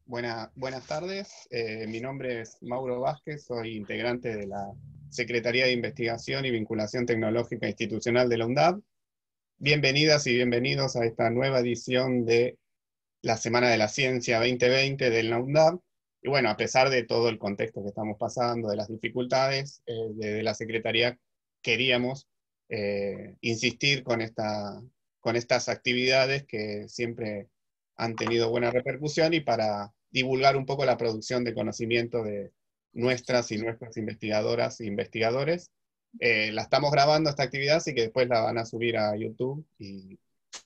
Buenas tardes. Mi nombre es Mauro Vázquez, soy integrante de la Secretaría de Investigación y Vinculación Tecnológica Institucional de la UNDAV. Bienvenidas y bienvenidos a esta nueva edición de la Semana de la Ciencia 2020 de la UNDAV. Y bueno, a pesar de todo el contexto que estamos pasando, de las dificultades, desde la Secretaría queríamos insistir con estas actividades que siempre han tenido buena repercusión y para divulgar un poco la producción de conocimiento de nuestras y nuestras investigadoras e investigadores. La estamos grabando esta actividad, así que después la van a subir a YouTube y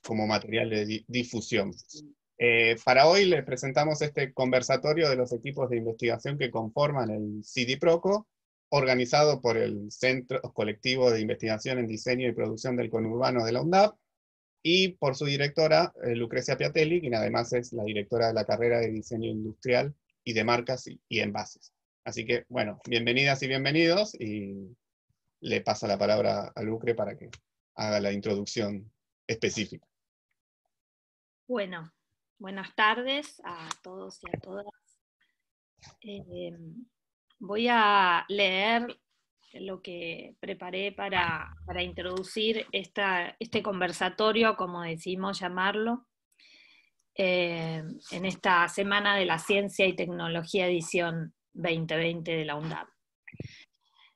como material de difusión. Para hoy les presentamos este conversatorio de los equipos de investigación que conforman el CIDIPROCO, organizado por el Centro Colectivo de Investigación en Diseño y Producción del Conurbano de la UNDAV, y por su directora, Lucrecia Piatelli, quien además es la directora de la carrera de Diseño Industrial y de Marcas y Envases. Así que, bueno, bienvenidas y bienvenidos, y le paso la palabra a Lucre para que haga la introducción específica. Bueno, buenas tardes a todos y a todas. Voy a leer lo que preparé para introducir este conversatorio, como decimos llamarlo, en esta Semana de la Ciencia y Tecnología edición 2020 de la UNDAV.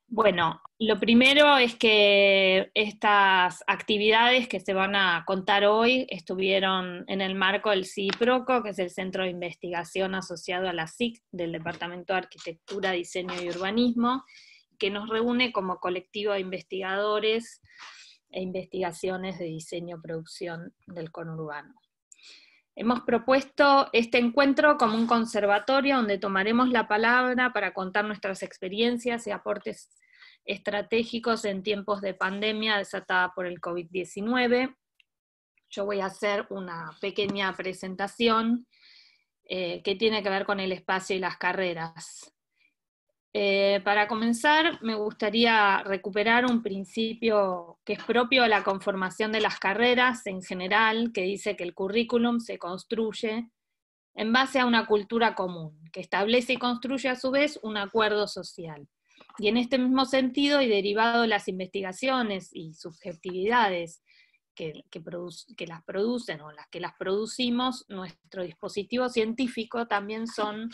Bueno, lo primero es que estas actividades que se van a contar hoy estuvieron en el marco del CIDIPROCO, que es el Centro de Investigación asociado a la SIC del Departamento de Arquitectura, Diseño y Urbanismo, que nos reúne como colectivo de investigadores e investigaciones de diseño y producción del conurbano. Hemos propuesto este encuentro como un conversatorio donde tomaremos la palabra para contar nuestras experiencias y aportes estratégicos en tiempos de pandemia desatada por el COVID-19. Yo voy a hacer una pequeña presentación que tiene que ver con el espacio y las carreras. Para comenzar, me gustaría recuperar un principio que es propio de la conformación de las carreras en general, que dice que el currículum se construye en base a una cultura común, que establece y construye a su vez un acuerdo social. Y en este mismo sentido, y derivado de las investigaciones y subjetividades que las producen o las que las producimos, nuestro dispositivo científico también son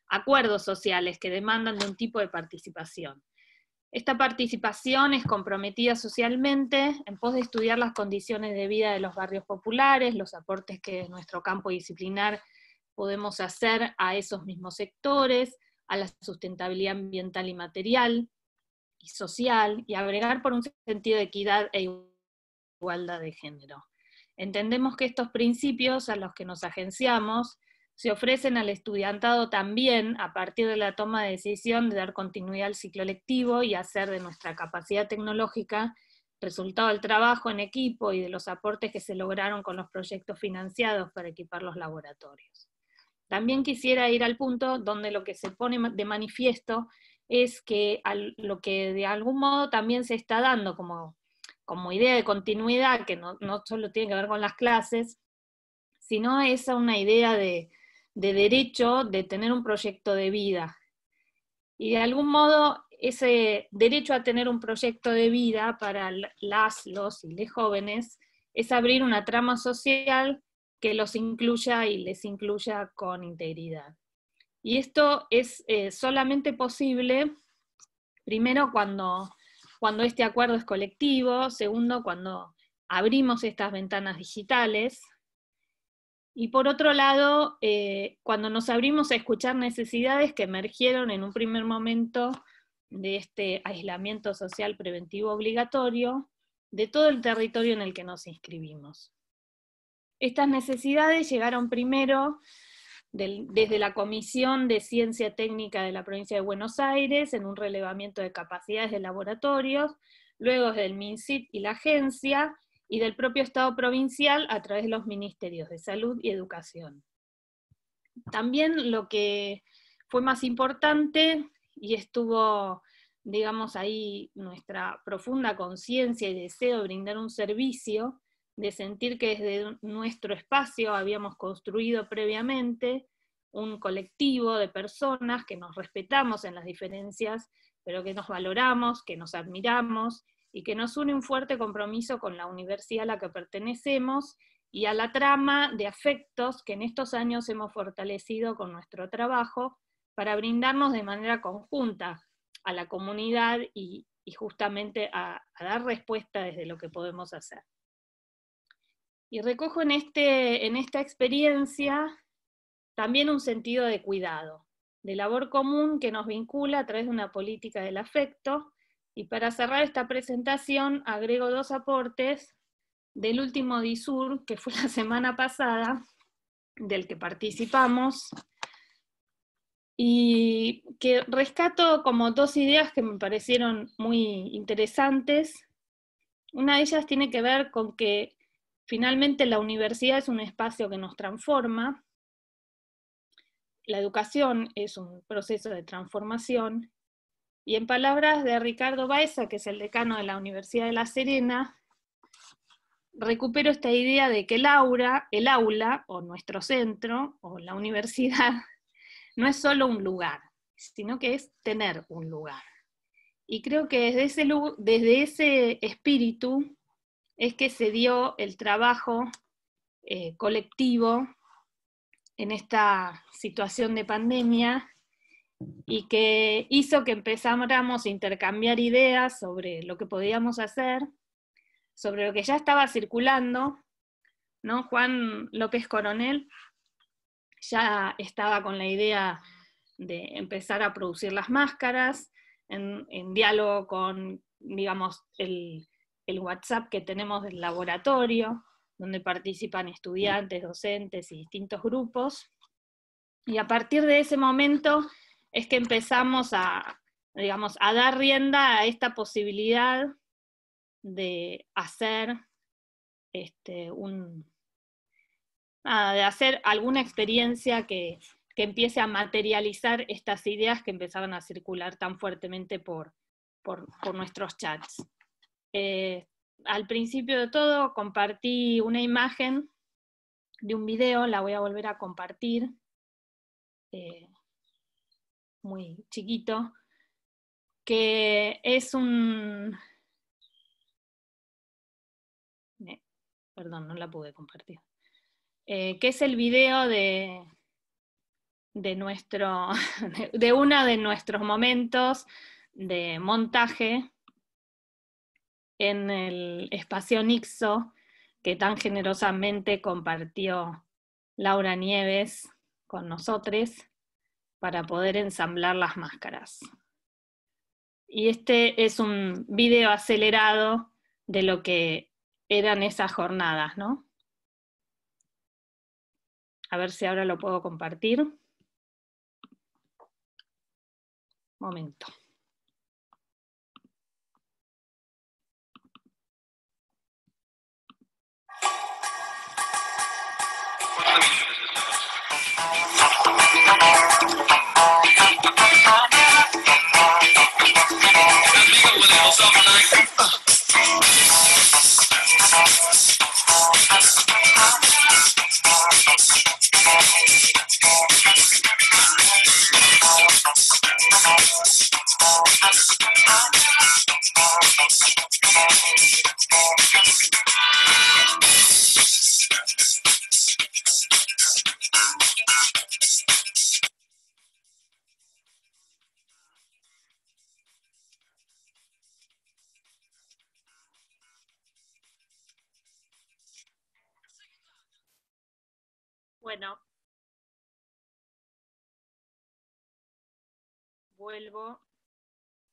acuerdos sociales que demandan de un tipo de participación. Esta participación es comprometida socialmente en pos de estudiar las condiciones de vida de los barrios populares, los aportes que en nuestro campo disciplinar podemos hacer a esos mismos sectores, a la sustentabilidad ambiental y material y social, y agregar por un sentido de equidad e igualdad de género. Entendemos que estos principios a los que nos agenciamos se ofrecen al estudiantado también a partir de la toma de decisión de dar continuidad al ciclo lectivo y hacer de nuestra capacidad tecnológica resultado del trabajo en equipo y de los aportes que se lograron con los proyectos financiados para equipar los laboratorios. También quisiera ir al punto donde lo que se pone de manifiesto es que lo que de algún modo también se está dando como idea de continuidad, que no solo tiene que ver con las clases, sino es una idea de derecho de tener un proyecto de vida. Y de algún modo ese derecho a tener un proyecto de vida para los y les jóvenes es abrir una trama social que los incluya y les incluya con integridad. Y esto es solamente posible, primero, cuando este acuerdo es colectivo; segundo, cuando abrimos estas ventanas digitales; y por otro lado, cuando nos abrimos a escuchar necesidades que emergieron en un primer momento de este aislamiento social preventivo obligatorio de todo el territorio en el que nos inscribimos. Estas necesidades llegaron primero desde la Comisión de Ciencia Técnica de la Provincia de Buenos Aires, en un relevamiento de capacidades de laboratorios, luego del MinSIT y la agencia, y del propio Estado provincial a través de los ministerios de Salud y Educación. También lo que fue más importante, y estuvo, digamos, ahí nuestra profunda conciencia y deseo de brindar un servicio, de sentir que desde nuestro espacio habíamos construido previamente un colectivo de personas que nos respetamos en las diferencias, pero que nos valoramos, que nos admiramos, y que nos une un fuerte compromiso con la universidad a la que pertenecemos, y a la trama de afectos que en estos años hemos fortalecido con nuestro trabajo para brindarnos de manera conjunta a la comunidad y justamente a dar respuesta desde lo que podemos hacer. Y recojo en esta experiencia también un sentido de cuidado, de labor común que nos vincula a través de una política del afecto. Y para cerrar esta presentación agrego 2 aportes del último DISUR, que fue la semana pasada, del que participamos, y que rescato como 2 ideas que me parecieron muy interesantes. Una de ellas tiene que ver con que finalmente la universidad es un espacio que nos transforma, la educación es un proceso de transformación, y en palabras de Ricardo Baeza, que es el decano de la Universidad de La Serena, recupero esta idea de que el aula, o nuestro centro, o la universidad, no es solo un lugar, sino que es tener un lugar. Y creo que desde ese espíritu es que se dio el trabajo colectivo en esta situación de pandemia, y que hizo que empezáramos a intercambiar ideas sobre lo que podíamos hacer, sobre lo que ya estaba circulando, ¿no? Juan López Coronel ya estaba con la idea de empezar a producir las máscaras, en diálogo con, digamos, el WhatsApp que tenemos del laboratorio, donde participan estudiantes, docentes y distintos grupos. Y a partir de ese momento es que empezamos digamos, a dar rienda a esta posibilidad de hacer de hacer alguna experiencia que empiece a materializar estas ideas que empezaban a circular tan fuertemente por nuestros chats. Al principio de todo compartí una imagen de un video, la voy a volver a compartir, muy chiquito, que es perdón, no la pude compartir, que es el video de uno de nuestros momentos de montaje en el espacio Nixo, que tan generosamente compartió Laura Nieves con nosotros para poder ensamblar las máscaras. Y este es un video acelerado de lo que eran esas jornadas, ¿no? A ver si ahora lo puedo compartir. Momento. Bueno, vuelvo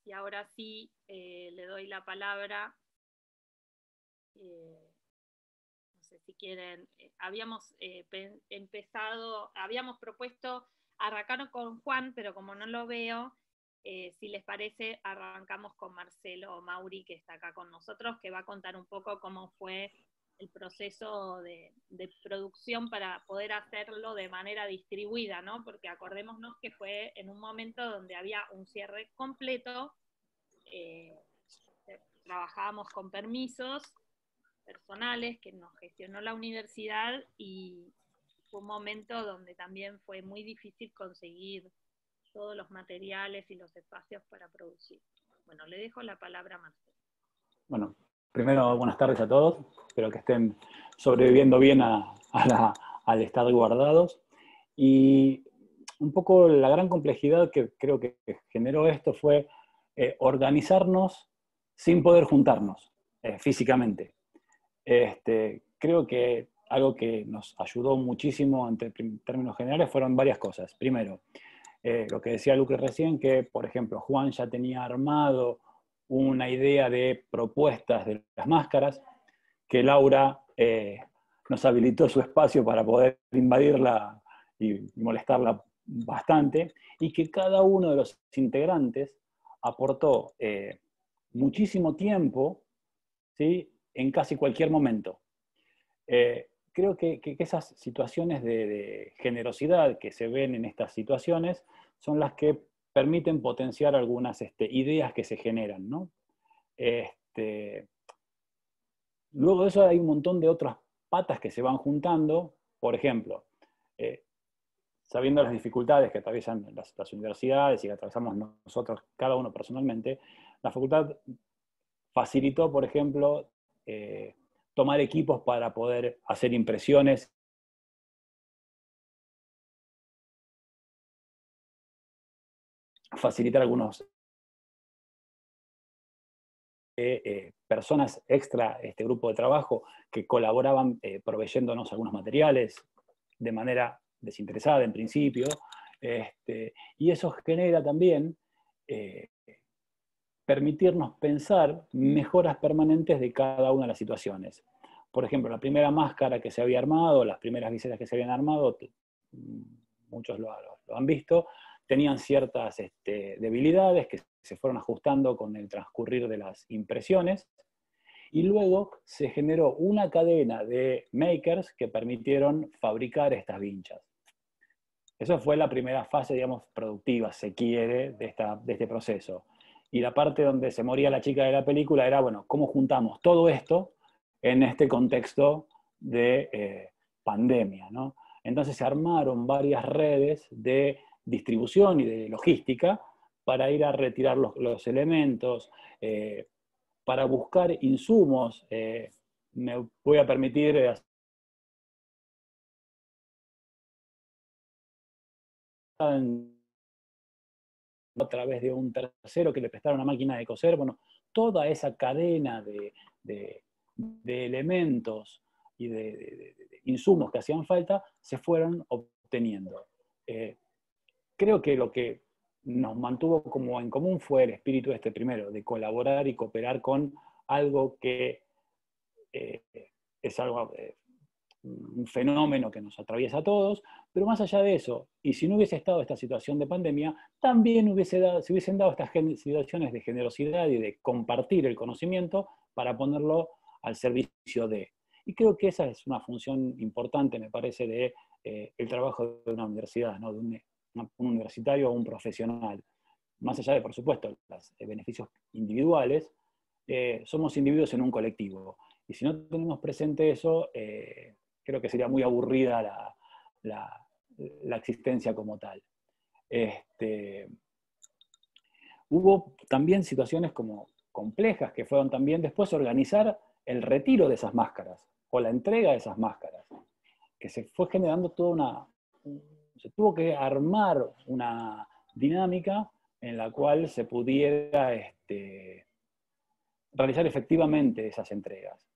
y ahora sí le doy la palabra. No sé si quieren, habíamos propuesto arrancar con Juan, pero como no lo veo, si les parece, arrancamos con Marcelo Mauri, que está acá con nosotros, que va a contar un poco cómo fue el proceso de producción para poder hacerlo de manera distribuida, ¿no? Porque acordémonos que fue en un momento donde había un cierre completo, trabajábamos con permisos personales que nos gestionó la universidad, y fue un momento donde también fue muy difícil conseguir todos los materiales y los espacios para producir. Bueno, le dejo la palabra a Marcelo. Bueno, primero buenas tardes a todos, espero que estén sobreviviendo bien al estar guardados. Y un poco la gran complejidad que creo que generó esto fue organizarnos sin poder juntarnos físicamente. Creo que algo que nos ayudó muchísimo en términos generales fueron varias cosas. Primero, lo que decía Lucre recién, que por ejemplo Juan ya tenía armado una idea de propuestas de las máscaras, que Laura nos habilitó su espacio para poder invadirla y molestarla bastante, y que cada uno de los integrantes aportó muchísimo tiempo, ¿sí?, en casi cualquier momento. Creo que esas situaciones de generosidad que se ven en estas situaciones son las que permiten potenciar algunas ideas que se generan, ¿no? Luego de eso hay un montón de otras patas que se van juntando. Por ejemplo, sabiendo las dificultades que atraviesan las universidades y que atravesamos nosotros, cada uno personalmente, la facultad facilitó, por ejemplo, tomar equipos para poder hacer impresiones, facilitar algunos personas extra, este grupo de trabajo, que colaboraban proveyéndonos algunos materiales de manera desinteresada en principio, y eso genera también permitirnos pensar mejoras permanentes de cada una de las situaciones. Por ejemplo, la primera máscara que se había armado, las primeras viseras que se habían armado, muchos lo han visto, tenían ciertas debilidades que se fueron ajustando con el transcurrir de las impresiones, y luego se generó una cadena de makers que permitieron fabricar estas vinchas. Eso fue la primera fase, digamos, productiva, se quiere, de este proceso. Y la parte donde se moría la chica de la película era, bueno, ¿cómo juntamos todo esto en este contexto de pandemia, ¿no? Entonces se armaron varias redes de distribución y de logística para ir a retirar los elementos, para buscar insumos. Me voy a permitir a través de un tercero que le prestaron una máquina de coser. Bueno, toda esa cadena de elementos y de insumos que hacían falta se fueron obteniendo. Creo que lo que nos mantuvo como en común fue el espíritu primero, de colaborar y cooperar con algo que es algo, un fenómeno que nos atraviesa a todos, pero más allá de eso, y si no hubiese estado esta situación de pandemia, también se hubiesen dado estas situaciones de generosidad y de compartir el conocimiento para ponerlo al servicio de. Y creo que esa es una función importante, me parece, de el trabajo de una universidad, ¿no?, de un universitario o un profesional. Más allá de, por supuesto, los beneficios individuales, somos individuos en un colectivo. Y si no tenemos presente eso, creo que sería muy aburrida la existencia como tal. Hubo también situaciones como complejas que fueron también después organizar el retiro de esas máscaras o la entrega de esas máscaras, que se fue generando se tuvo que armar una dinámica en la cual se pudiera realizar efectivamente esas entregas.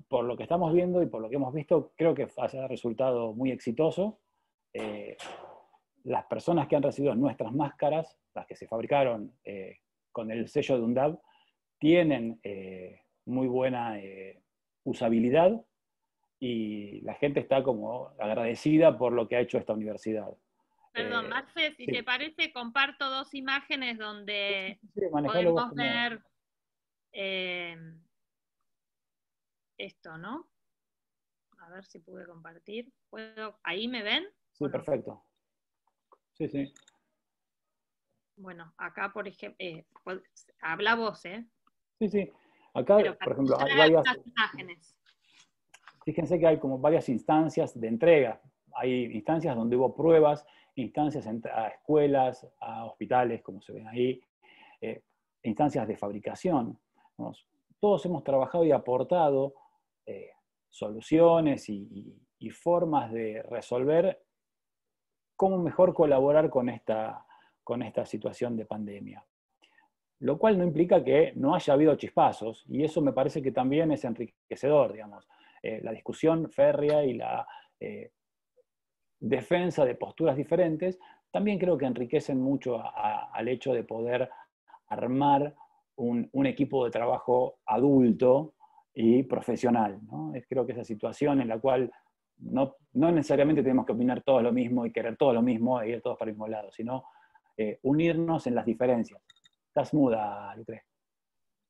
Por lo que estamos viendo y por lo que hemos visto, creo que ha resultado muy exitoso. Las personas que han recibido nuestras máscaras, las que se fabricaron con el sello de UNDAV, tienen muy buena usabilidad, y la gente está como agradecida por lo que ha hecho esta universidad. Perdón, Marce, si sí. te parece, comparto dos imágenes donde Sí, podemos ver esto, ¿no? A ver si pude compartir. ¿Ahí me ven? Sí, perfecto. Sí, sí. Bueno, acá, por ejemplo, habla vos, ¿eh? Sí, sí. Acá, pero por ejemplo, hay varias las imágenes. fíjense que hay como varias instancias de entrega. Hay instancias donde hubo pruebas, instancias a escuelas, a hospitales, como se ven ahí, instancias de fabricación. Todos hemos trabajado y aportado soluciones y formas de resolver cómo mejor colaborar con esta situación de pandemia. Lo cual no implica que no haya habido chispazos, y eso me parece que también es enriquecedor, digamos. La discusión férrea y la defensa de posturas diferentes también creo que enriquecen mucho al hecho de poder armar un equipo de trabajo adulto y profesional, ¿no? Creo que esa situación en la cual no necesariamente tenemos que opinar todos lo mismo y querer todo lo mismo e ir todos para el mismo lado, sino unirnos en las diferencias. Estás muda, Lucre.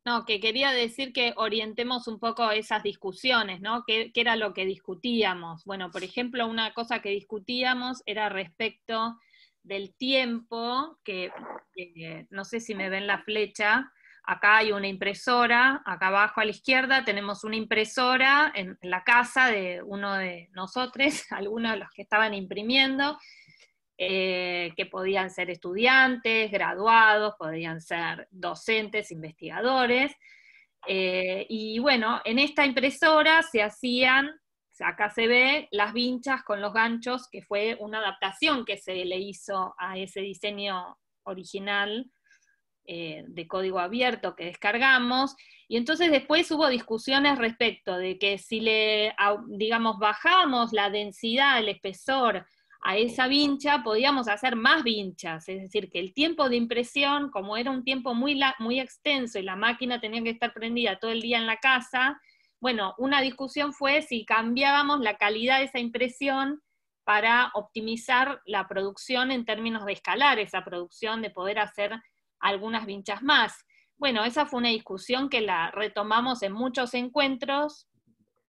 No, que quería decir que orientemos un poco esas discusiones, ¿no? ¿Qué era lo que discutíamos? Bueno, por ejemplo, una cosa que discutíamos era respecto del tiempo, que no sé si me ven la flecha, acá hay una impresora, acá abajo a la izquierda tenemos una impresora en la casa de uno de nosotros, algunos de los que estaban imprimiendo, que podían ser estudiantes, graduados, podían ser docentes, investigadores. Y bueno, en esta impresora se hacían, acá se ve, las vinchas con los ganchos, que fue una adaptación que se le hizo a ese diseño original de código abierto que descargamos, y entonces después hubo discusiones respecto de que si le, digamos, bajamos la densidad, el espesor a esa vincha, podíamos hacer más vinchas, es decir, que el tiempo de impresión, como era un tiempo muy extenso y la máquina tenía que estar prendida todo el día en la casa, bueno, una discusión fue si cambiábamos la calidad de esa impresión para optimizar la producción en términos de escalar esa producción, de poder hacer algunas vinchas más. Bueno, esa fue una discusión que la retomamos en muchos encuentros,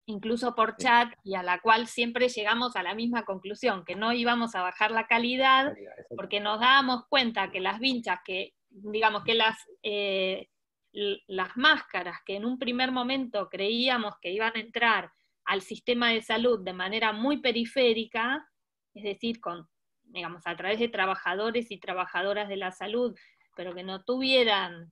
incluso por chat, y a la cual siempre llegamos a la misma conclusión, que no íbamos a bajar la calidad, porque nos dábamos cuenta que las vinchas, que digamos que las máscaras que en un primer momento creíamos que iban a entrar al sistema de salud de manera muy periférica, es decir, digamos, a través de trabajadores y trabajadoras de la salud, pero que no tuvieran,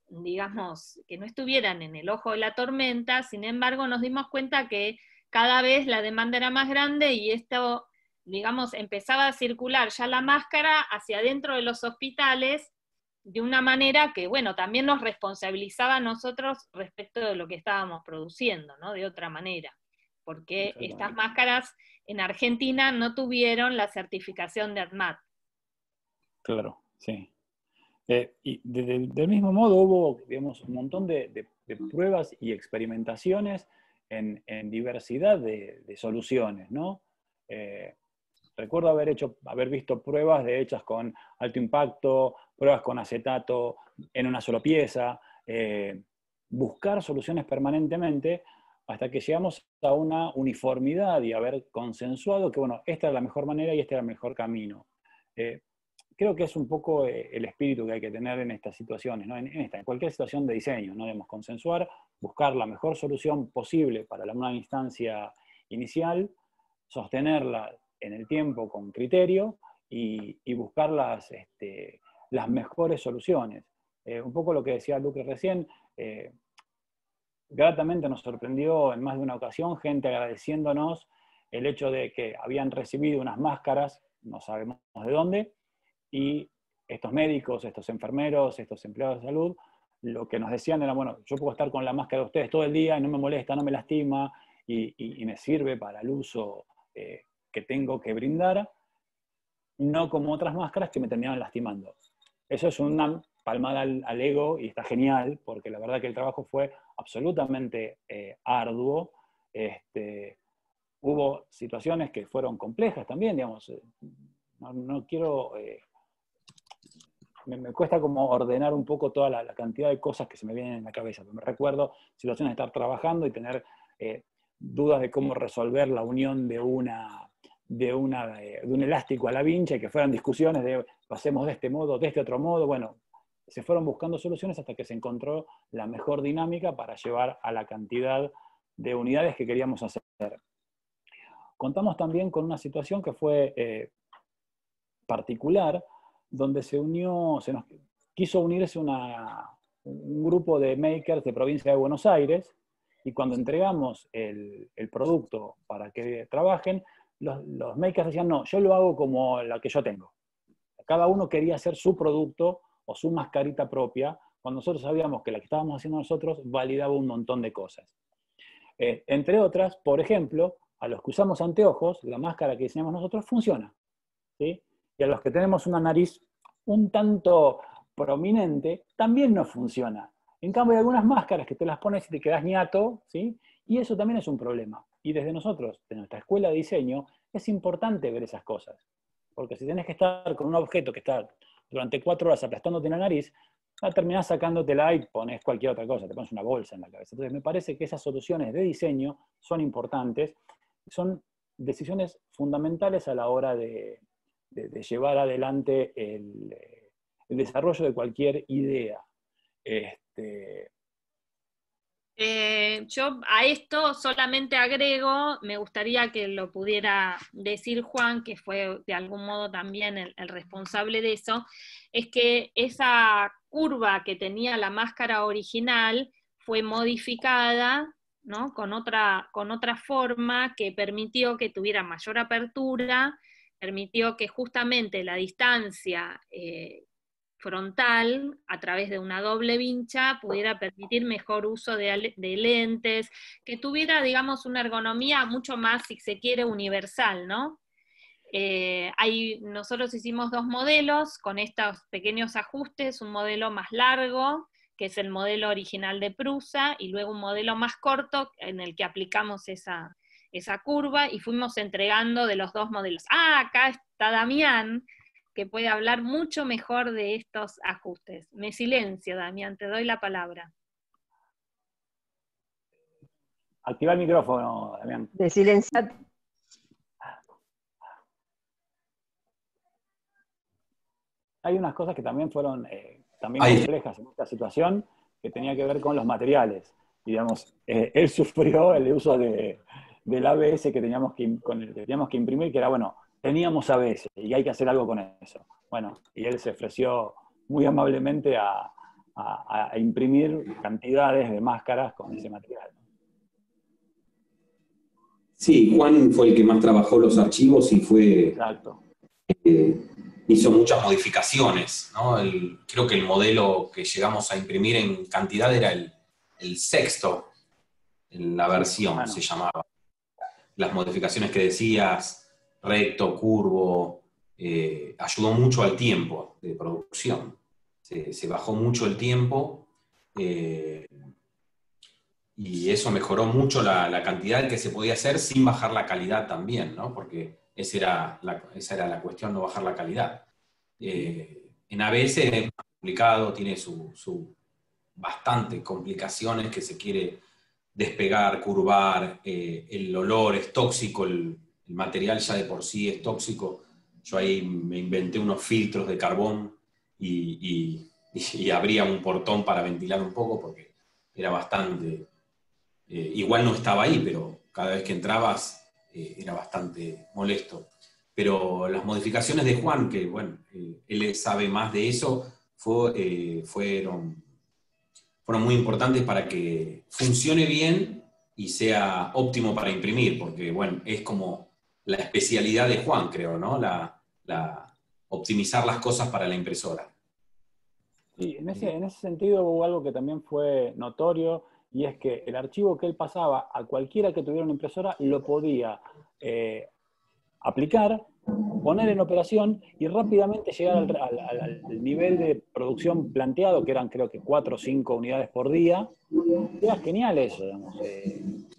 digamos, que no estuvieran en el ojo de la tormenta. Sin embargo, nos dimos cuenta que cada vez la demanda era más grande y esto, digamos, empezaba a circular ya la máscara hacia adentro de los hospitales de una manera que, bueno, también nos responsabilizaba a nosotros respecto de lo que estábamos produciendo, ¿no? De otra manera, porque estas máscaras en Argentina no tuvieron la certificación de ADMAT. Claro, sí. Y del mismo modo hubo, digamos, un montón de pruebas y experimentaciones en diversidad de soluciones, ¿no? Recuerdo haber visto pruebas hechas con alto impacto, pruebas con acetato en una sola pieza, buscar soluciones permanentemente hasta que llegamos a una uniformidad y haber consensuado que, bueno, esta es la mejor manera y este era el mejor camino. Creo que es un poco el espíritu que hay que tener en estas situaciones, ¿no? En cualquier situación de diseño, ¿no? Debemos consensuar, buscar la mejor solución posible para una instancia inicial, sostenerla en el tiempo con criterio y buscar las mejores soluciones. Un poco lo que decía Lucre recién, gratamente nos sorprendió en más de una ocasión gente agradeciéndonos el hecho de que habían recibido unas máscaras, no sabemos de dónde, y estos médicos, estos enfermeros, estos empleados de salud, lo que nos decían era, bueno, yo puedo estar con la máscara de ustedes todo el día y no me molesta, no me lastima, y me sirve para el uso que tengo que brindar, no como otras máscaras que me terminaban lastimando. Eso es una palmada al ego y está genial, porque la verdad que el trabajo fue absolutamente arduo. Hubo situaciones que fueron complejas también, digamos, no quiero... me cuesta como ordenar un poco toda la cantidad de cosas que se me vienen en la cabeza. Me recuerdo situaciones de estar trabajando y tener dudas de cómo resolver la unión de un elástico a la vincha y que fueran discusiones de lo hacemos de este modo, de este otro modo. Bueno, se fueron buscando soluciones hasta que se encontró la mejor dinámica para llevar a la cantidad de unidades que queríamos hacer. Contamos también con una situación que fue particular, donde se nos quiso unirse un grupo de makers de provincia de Buenos Aires, y cuando entregamos el producto para que trabajen, los makers decían, no, yo lo hago como la que yo tengo. Cada uno quería hacer su producto o su mascarita propia, cuando nosotros sabíamos que la que estábamos haciendo nosotros validaba un montón de cosas. Entre otras, por ejemplo, a los que usamos anteojos, la máscara que diseñamos nosotros funciona, ¿sí? Y a los que tenemos una nariz un tanto prominente, también no funciona. En cambio, hay algunas máscaras que te las pones y te quedas ñato, ¿sí? Y eso también es un problema. Y desde nosotros, de nuestra escuela de diseño, es importante ver esas cosas. Porque si tenés que estar con un objeto que está durante 4 horas aplastándote la nariz, terminás sacándotela y pones cualquier otra cosa, te pones una bolsa en la cabeza. Entonces me parece que esas soluciones de diseño son importantes, son decisiones fundamentales a la hora de llevar adelante el desarrollo de cualquier idea. Yo a esto solamente agrego, me gustaría que lo pudiera decir Juan, que fue de algún modo también el responsable de eso, es que esa curva que tenía la máscara original fue modificada, ¿no? con otra forma que permitió que tuviera mayor apertura, permitió que justamente la distancia frontal, a través de una doble vincha, pudiera permitir mejor uso de lentes, que tuviera, digamos, una ergonomía mucho más, si se quiere, universal, ¿no? Nosotros hicimos 2 modelos con estos pequeños ajustes, un modelo más largo, que es el modelo original de Prusa, y luego un modelo más corto en el que aplicamos esa curva, y fuimos entregando de los 2 modelos. Acá está Damián, que puede hablar mucho mejor de estos ajustes. Me silencio, Damián, te doy la palabra. Activa el micrófono, Damián. De silenciar. Hay unas cosas que también fueron también complejas en esta situación, que tenía que ver con los materiales. Digamos, él sufrió el uso del ABS con el que teníamos que imprimir, que era, bueno, teníamos ABS y hay que hacer algo con eso. Bueno, y él se ofreció muy amablemente a imprimir cantidades de máscaras con ese material. Sí, Juan fue el que más trabajó los archivos y fue... Exacto. Hizo muchas modificaciones, ¿no? Creo que el modelo que llegamos a imprimir en cantidad era el sexto, en la versión, bueno, se llamaba. Las modificaciones que decías, recto, curvo, ayudó mucho al tiempo de producción. Se bajó mucho el tiempo y eso mejoró mucho la cantidad que se podía hacer sin bajar la calidad también, ¿no? Porque esa era la cuestión, no bajar la calidad. En ABS es más complicado, tiene bastantes complicaciones que se quiere despegar, curvar, el olor es tóxico, el material ya de por sí es tóxico. Yo ahí me inventé unos filtros de carbón y abría un portón para ventilar un poco porque era bastante... igual no estaba ahí, pero cada vez que entrabas era bastante molesto. Pero las modificaciones de Juan, que bueno, él sabe más de eso, fueron muy importantes para que funcione bien y sea óptimo para imprimir, porque bueno, es como la especialidad de Juan, creo, ¿no? Optimizar las cosas para la impresora. Sí, en ese sentido hubo algo que también fue notorio, y es que el archivo que él pasaba a cualquiera que tuviera una impresora lo podía aplicar, poner en operación y rápidamente llegar al nivel de producción planteado, que eran creo que 4 o 5 unidades por día. Era genial eso, digamos.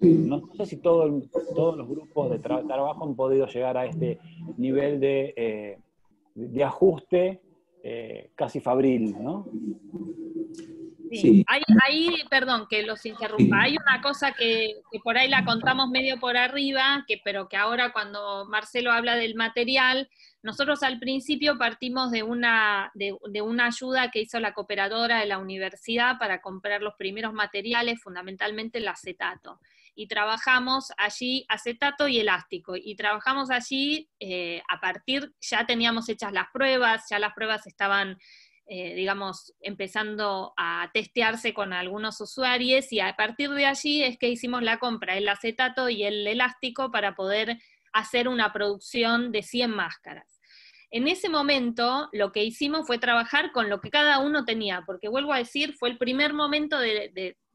No sé si todos los grupos de trabajo han podido llegar a este nivel de ajuste casi fabril, ¿no? Sí. Ahí, perdón que los interrumpa, hay una cosa que por ahí la contamos medio por arriba, pero que ahora cuando Marcelo habla del material, nosotros al principio partimos de una ayuda que hizo la cooperadora de la universidad para comprar los primeros materiales, fundamentalmente el acetato. y trabajamos allí acetato y elástico, y trabajamos allí a partir, ya teníamos hechas las pruebas, ya las pruebas estaban, digamos, empezando a testearse con algunos usuarios, y a partir de allí es que hicimos la compra, el acetato y el elástico, para poder hacer una producción de 100 máscaras. En ese momento lo que hicimos fue trabajar con lo que cada uno tenía, porque vuelvo a decir, fue el primer momento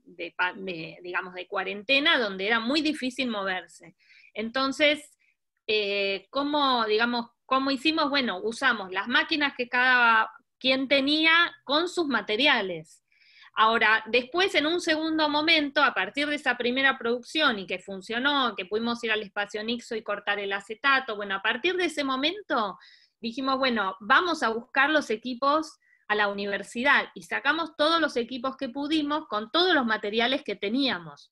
digamos, de cuarentena, donde era muy difícil moverse. Entonces, ¿cómo hicimos? Bueno, usamos las máquinas que cada quien tenía con sus materiales. Ahora, después, en un segundo momento, a partir de esa primera producción y que funcionó, que pudimos ir al espacio Nixo y cortar el acetato, bueno, a partir de ese momento dijimos, bueno, vamos a buscar los equipos a la universidad, y sacamos todos los equipos que pudimos con todos los materiales que teníamos.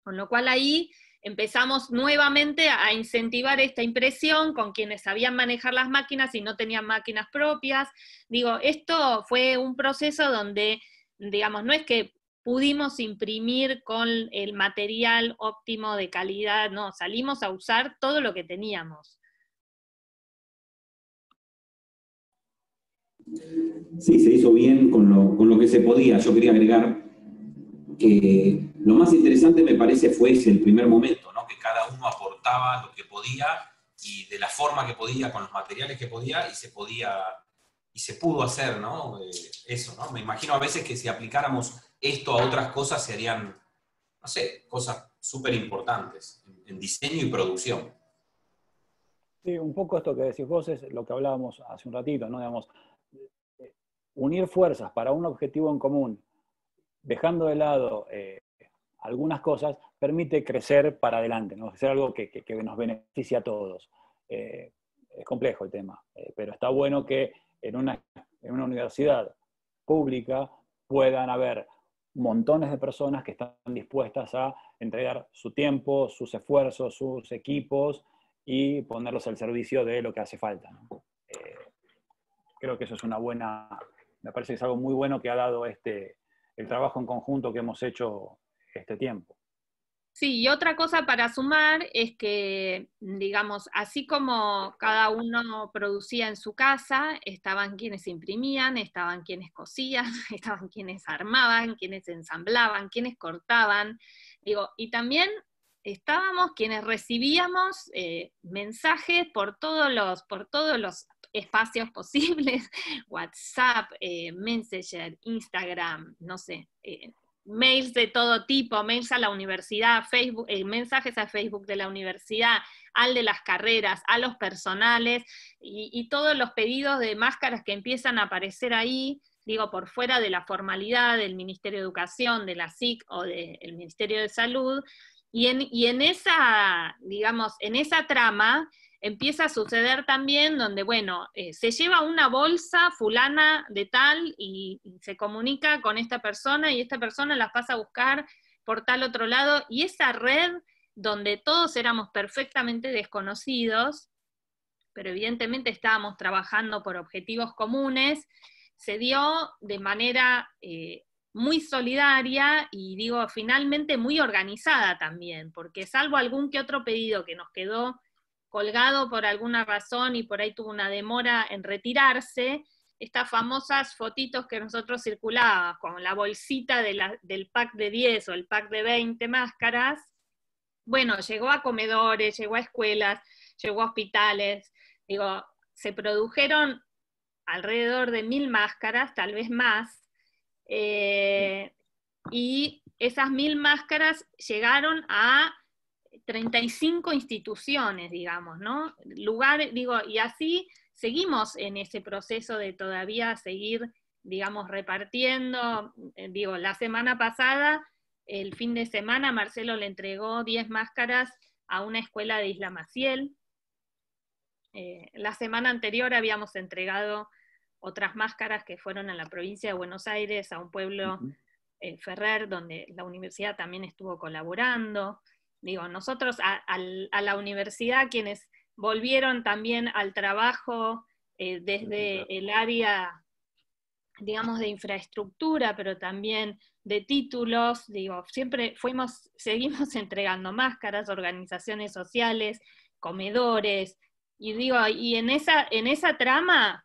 Con lo cual ahí empezamos nuevamente a incentivar esta impresión con quienes sabían manejar las máquinas y no tenían máquinas propias. Digo, esto fue un proceso donde, digamos, no es que pudimos imprimir con el material óptimo de calidad, no, salimos a usar todo lo que teníamos. Sí, se hizo bien con lo que se podía. Yo quería agregar que lo más interesante me parece fue ese, el primer momento, ¿no? Que cada uno aportaba lo que podía y de la forma que podía, con los materiales que podía, y se pudo hacer, ¿no? Eso, ¿no? Me imagino a veces que si aplicáramos esto a otras cosas se harían, no sé, cosas súper importantes en diseño y producción. Sí, un poco esto que decís vos es lo que hablábamos hace un ratito, ¿no? Digamos, unir fuerzas para un objetivo en común, dejando de lado algunas cosas, permite crecer para adelante, ¿no? Hacer algo que nos beneficie a todos. Es complejo el tema, pero está bueno que en una universidad pública puedan haber montones de personas que están dispuestas a entregar su tiempo, sus esfuerzos, sus equipos, y ponerlos al servicio de lo que hace falta, ¿no? Creo que eso es me parece que es algo muy bueno que ha dado el trabajo en conjunto que hemos hecho este tiempo. Sí, y otra cosa para sumar es que, digamos, así como cada uno producía en su casa, estaban quienes imprimían, estaban quienes cosían, estaban quienes armaban, quienes ensamblaban, quienes cortaban, digo, y también estábamos quienes recibíamos mensajes por todos los espacios posibles, WhatsApp, Messenger, Instagram, no sé, mails de todo tipo, mails a la universidad, Facebook, mensajes a Facebook de la universidad, al de las carreras, a los personales, y todos los pedidos de máscaras que empiezan a aparecer ahí, digo, por fuera de la formalidad del Ministerio de Educación, de la SIC o del Ministerio de Salud, y en esa, digamos, en esa trama empieza a suceder también donde, bueno, se lleva una bolsa fulana de tal y se comunica con esta persona y esta persona las pasa a buscar por tal otro lado, y esa red donde todos éramos perfectamente desconocidos, pero evidentemente estábamos trabajando por objetivos comunes, se dio de manera muy solidaria y digo, finalmente muy organizada también, porque salvo algún que otro pedido que nos quedó colgado por alguna razón y por ahí tuvo una demora en retirarse, estas famosas fotitos que nosotros circulábamos con la bolsita del pack de 10 o el pack de 20 máscaras, bueno, llegó a comedores, llegó a escuelas, llegó a hospitales, digo, se produjeron alrededor de 1000 máscaras, tal vez más, y esas 1000 máscaras llegaron a 35 instituciones, digamos, ¿no? Lugares, digo, y así seguimos en ese proceso de todavía seguir, digamos, repartiendo. Digo, la semana pasada, el fin de semana, Marcelo le entregó 10 máscaras a una escuela de Isla Maciel. La semana anterior habíamos entregado otras máscaras que fueron a la provincia de Buenos Aires, a un pueblo, Ferrer, donde la universidad también estuvo colaborando. Digo, nosotros a la universidad, quienes volvieron también al trabajo desde el área digamos, de infraestructura, pero también de títulos. Digo, siempre seguimos entregando máscaras, organizaciones sociales, comedores, y digo, y en esa trama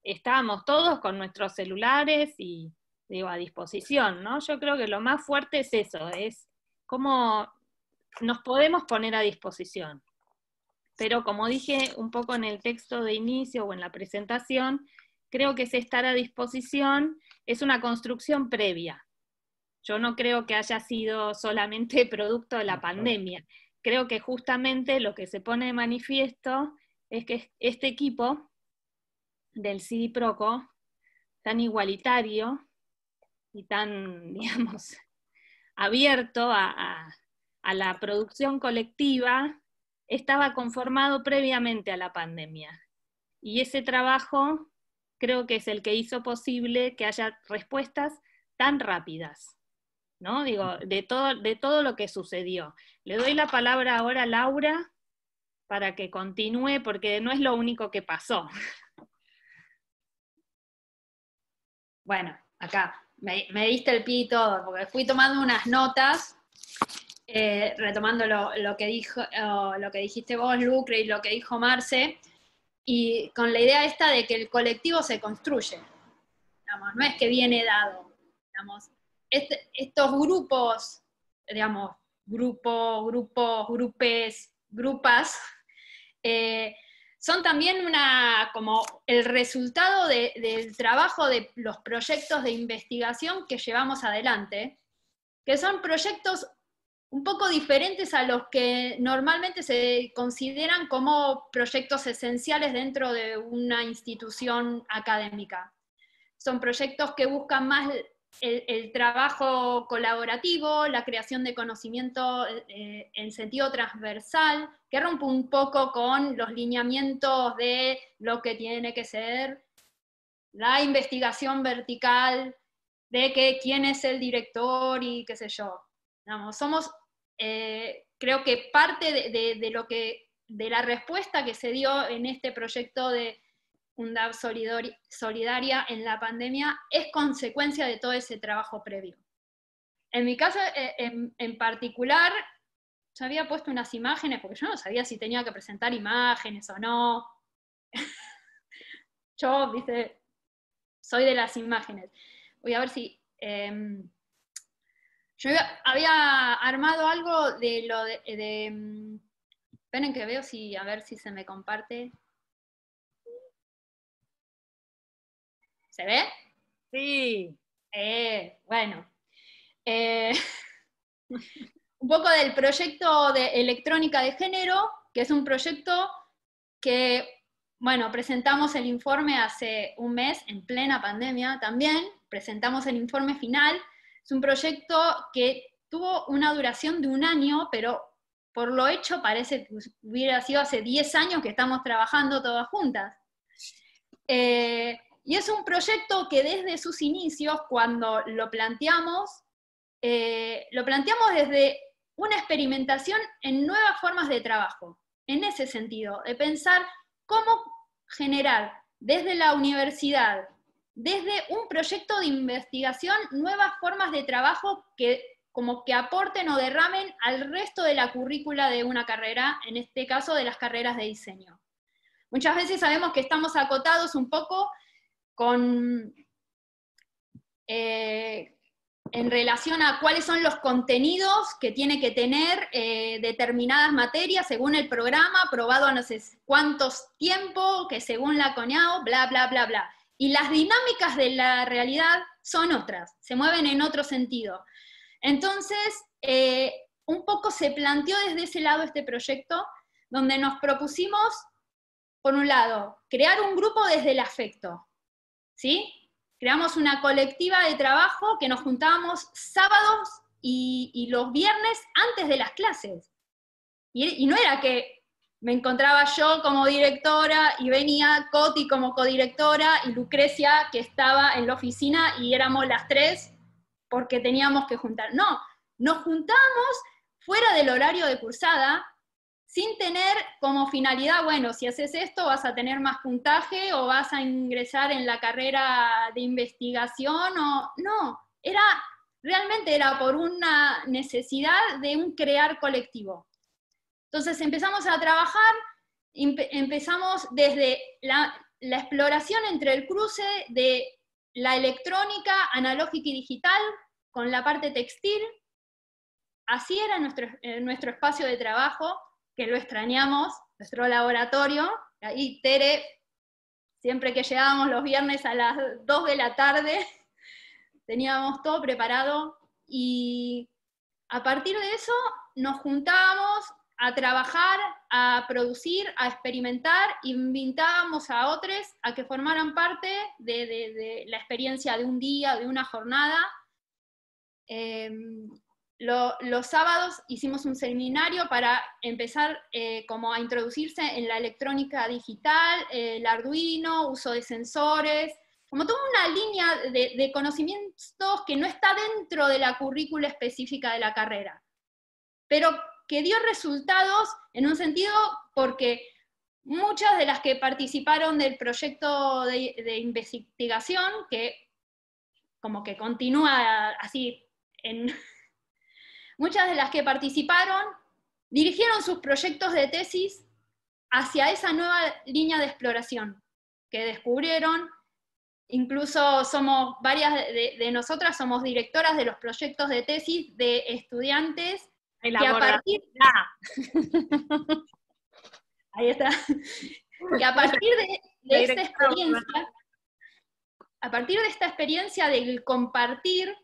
estábamos todos con nuestros celulares y, digo, a disposición, ¿no? Yo creo que lo más fuerte es eso, es cómo nos podemos poner a disposición. Pero como dije un poco en el texto de inicio o en la presentación, creo que ese estar a disposición es una construcción previa. Yo no creo que haya sido solamente producto de la pandemia. Creo que justamente lo que se pone de manifiesto es que este equipo del CIDIPROCO, tan igualitario y tan, digamos, abierto a la producción colectiva, estaba conformado previamente a la pandemia. Y ese trabajo creo que es el que hizo posible que haya respuestas tan rápidas, ¿no? Digo, de todo lo que sucedió. Le doy la palabra ahora a Laura para que continúe, porque no es lo único que pasó. Bueno, acá me diste el pie y todo, porque fui tomando unas notas, retomando lo que dijiste vos, Lucre, y lo que dijo Marce, y con la idea esta de que el colectivo se construye, digamos, no es que viene dado, digamos, estos grupos, digamos, grupes, grupas, son también como el resultado del trabajo de los proyectos de investigación que llevamos adelante, que son proyectos un poco diferentes a los que normalmente se consideran como proyectos esenciales dentro de una institución académica. Son proyectos que buscan más el trabajo colaborativo, la creación de conocimiento en sentido transversal, que rompe un poco con los lineamientos de lo que tiene que ser la investigación vertical, de que quién es el director y qué sé yo. Digamos, somos, creo que parte de la respuesta que se dio en este proyecto de UNDAB Solidaria en la pandemia es consecuencia de todo ese trabajo previo. En mi caso en particular, yo había puesto unas imágenes, porque yo no sabía si tenía que presentar imágenes o no. Yo, viste, soy de las imágenes. Voy a ver si... yo había armado algo de lo de esperen que veo a ver si se me comparte. ¿Se ve? Sí. Bueno. Un poco del proyecto de electrónica de género, que es un proyecto que, bueno, presentamos el informe hace un mes, en plena pandemia también, presentamos el informe final. Es un proyecto que tuvo una duración de 1 año, pero por lo hecho parece que hubiera sido hace 10 años que estamos trabajando todas juntas. Y es un proyecto que desde sus inicios, cuando lo planteamos desde una experimentación en nuevas formas de trabajo, en ese sentido, de pensar cómo generar desde la universidad, desde un proyecto de investigación, nuevas formas de trabajo que como que aporten o derramen al resto de la currícula de una carrera, en este caso de las carreras de diseño. Muchas veces sabemos que estamos acotados un poco en relación a cuáles son los contenidos que tiene que tener determinadas materias según el programa, aprobado a no sé cuántos tiempos, que según la CONIAO, bla, bla, bla, bla. Y las dinámicas de la realidad son otras, se mueven en otro sentido. Entonces, un poco se planteó desde ese lado este proyecto, donde nos propusimos, por un lado, crear un grupo desde el afecto, ¿sí? Creamos una colectiva de trabajo que nos juntábamos sábados y los viernes antes de las clases. Y no era que me encontraba yo como directora y venía Coti como codirectora y Lucrecia que estaba en la oficina y éramos las 3 porque teníamos que juntar. No, nos juntábamos fuera del horario de cursada, sin tener como finalidad, bueno, si haces esto vas a tener más puntaje o vas a ingresar en la carrera de investigación, o no, realmente era por una necesidad de un crear colectivo. Entonces empezamos a trabajar, empezamos desde la exploración entre el cruce de la electrónica analógica y digital con la parte textil. Así era nuestro espacio de trabajo, que lo extrañamos, nuestro laboratorio. Ahí Tere, siempre que llegábamos los viernes a las 2 de la tarde, teníamos todo preparado, y a partir de eso nos juntábamos a trabajar, a producir, a experimentar, invitábamos a otros a que formaran parte de la experiencia de un día, de una jornada. Los sábados hicimos un seminario para empezar como a introducirse en la electrónica digital, el Arduino, uso de sensores, como toda una línea de conocimientos que no está dentro de la currícula específica de la carrera, pero que dio resultados en un sentido porque muchas de las que participaron del proyecto de investigación, que como que continúa así, muchas de las que participaron dirigieron sus proyectos de tesis hacia esa nueva línea de exploración que descubrieron. Incluso varias de nosotras somos directoras de los proyectos de tesis de estudiantes que a partir ahí está, que a partir de esta experiencia, a partir de esta experiencia del compartir,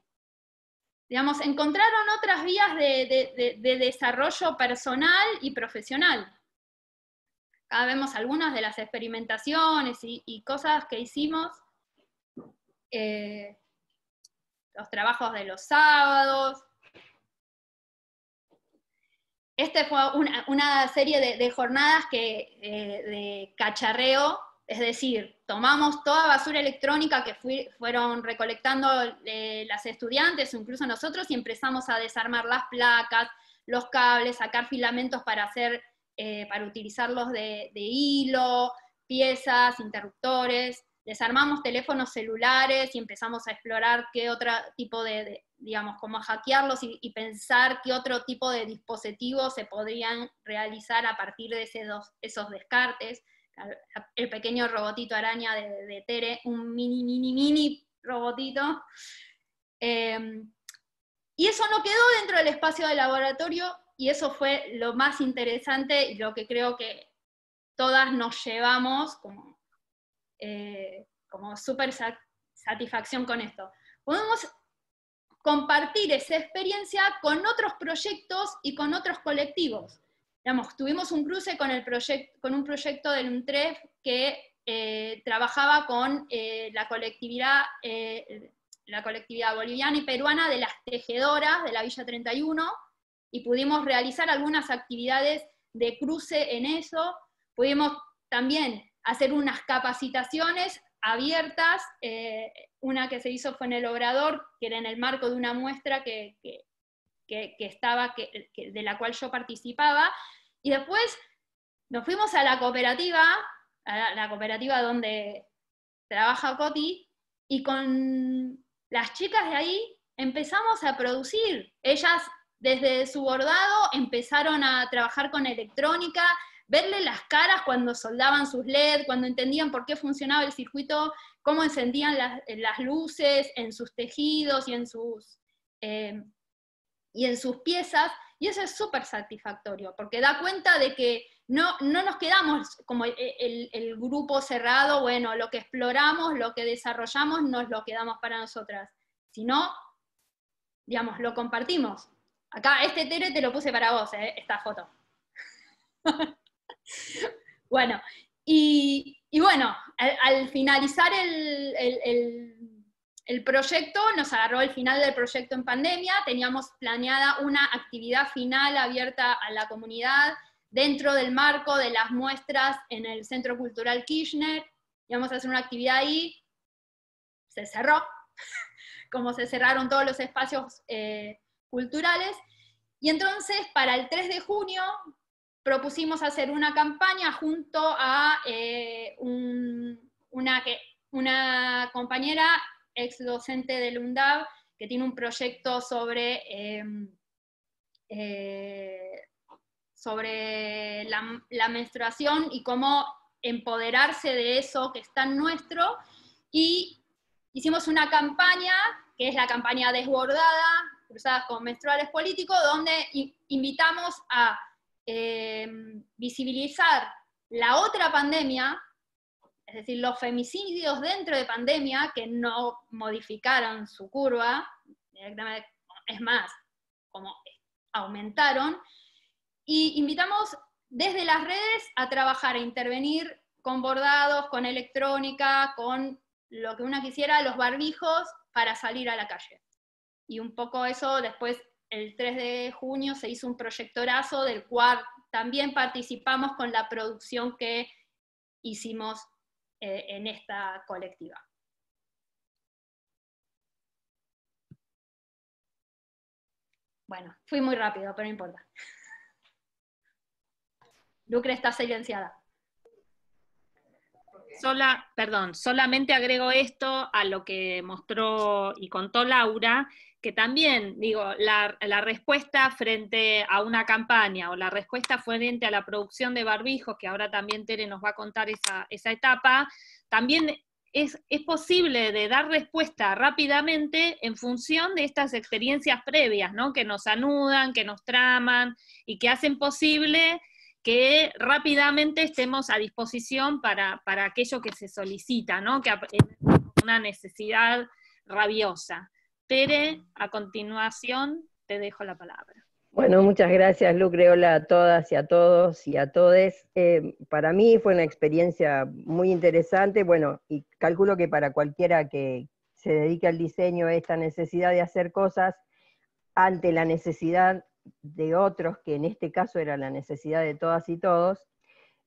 digamos, encontraron otras vías de desarrollo personal y profesional. Acá vemos algunas de las experimentaciones y cosas que hicimos. Los trabajos de los sábados. Fue una serie de jornadas de cacharreo, es decir, tomamos toda basura electrónica que fueron recolectando las estudiantes, o incluso nosotros, y empezamos a desarmar las placas, los cables, sacar filamentos para utilizarlos de hilo, piezas, interruptores. Desarmamos teléfonos celulares y empezamos a explorar qué otro tipo digamos, cómo hackearlos y pensar qué otro tipo de dispositivos se podrían realizar a partir de esos descartes. El pequeño robotito araña de Tere, un mini robotito. Y eso no quedó dentro del espacio del laboratorio, y eso fue lo más interesante y lo que creo que todas nos llevamos como súper satisfacción con esto. Podemos compartir esa experiencia con otros proyectos y con otros colectivos. Digamos, tuvimos un cruce con un proyecto del UNTREF que trabajaba con la colectividad boliviana y peruana de las tejedoras de la Villa 31, y pudimos realizar algunas actividades de cruce en eso. Pudimos también hacer unas capacitaciones abiertas, una que se hizo fue en el Obrador, que era en el marco de una muestra de la cual yo participaba, y después nos fuimos a la cooperativa donde trabaja Coti, y con las chicas de ahí empezamos a producir. Ellas desde su bordado empezaron a trabajar con electrónica, verle las caras cuando soldaban sus LED, cuando entendían por qué funcionaba el circuito, cómo encendían las luces en sus tejidos y en sus piezas, y eso es súper satisfactorio, porque da cuenta de que no nos quedamos como el grupo cerrado, bueno, lo que exploramos, lo que desarrollamos, nos lo quedamos para nosotras, sino, digamos, lo compartimos. Acá, Tere, te lo puse para vos, esta foto. Bueno, y bueno, al finalizar el proyecto, nos agarró el final del proyecto en pandemia, teníamos planeada una actividad final abierta a la comunidad dentro del marco de las muestras en el Centro Cultural Kirchner. Íbamos a hacer una actividad ahí, se cerró, como se cerraron todos los espacios culturales, y entonces para el 3 de junio propusimos hacer una campaña junto a una compañera ex docente del UNDAB que tiene un proyecto sobre la menstruación y cómo empoderarse de eso que es tan nuestro, y hicimos una campaña, que es la campaña Desbordada, Cruzadas con Menstruales Políticos, donde invitamos a visibilizar la otra pandemia, es decir, los femicidios dentro de pandemia, que no modificaron su curva, es más, como aumentaron, y invitamos desde las redes a trabajar, a intervenir con bordados, con electrónica, con lo que uno quisiera, los barbijos, para salir a la calle. Y un poco eso, después, el 3 de junio se hizo un proyectorazo, del cual también participamos con la producción que hicimos en esta colectiva. Bueno, fui muy rápido, pero no importa. Lucre está silenciada. Solamente agrego esto a lo que mostró y contó Laura, que también, digo, la respuesta frente a una campaña o la respuesta frente a la producción de barbijos, que ahora también Tere nos va a contar esa etapa, también es posible de dar respuesta rápidamente en función de estas experiencias previas, ¿no? Que nos anudan, que nos traman y que hacen posible que rápidamente estemos a disposición para aquello que se solicita, ¿no? Que es una necesidad rabiosa. Tere, a continuación te dejo la palabra. Bueno, muchas gracias, Lucre. Hola a todas y a todos y a todes. Para mí fue una experiencia muy interesante, bueno, y calculo que para cualquiera que se dedique al diseño, esta necesidad de hacer cosas ante la necesidad de otros, que en este caso era la necesidad de todas y todos,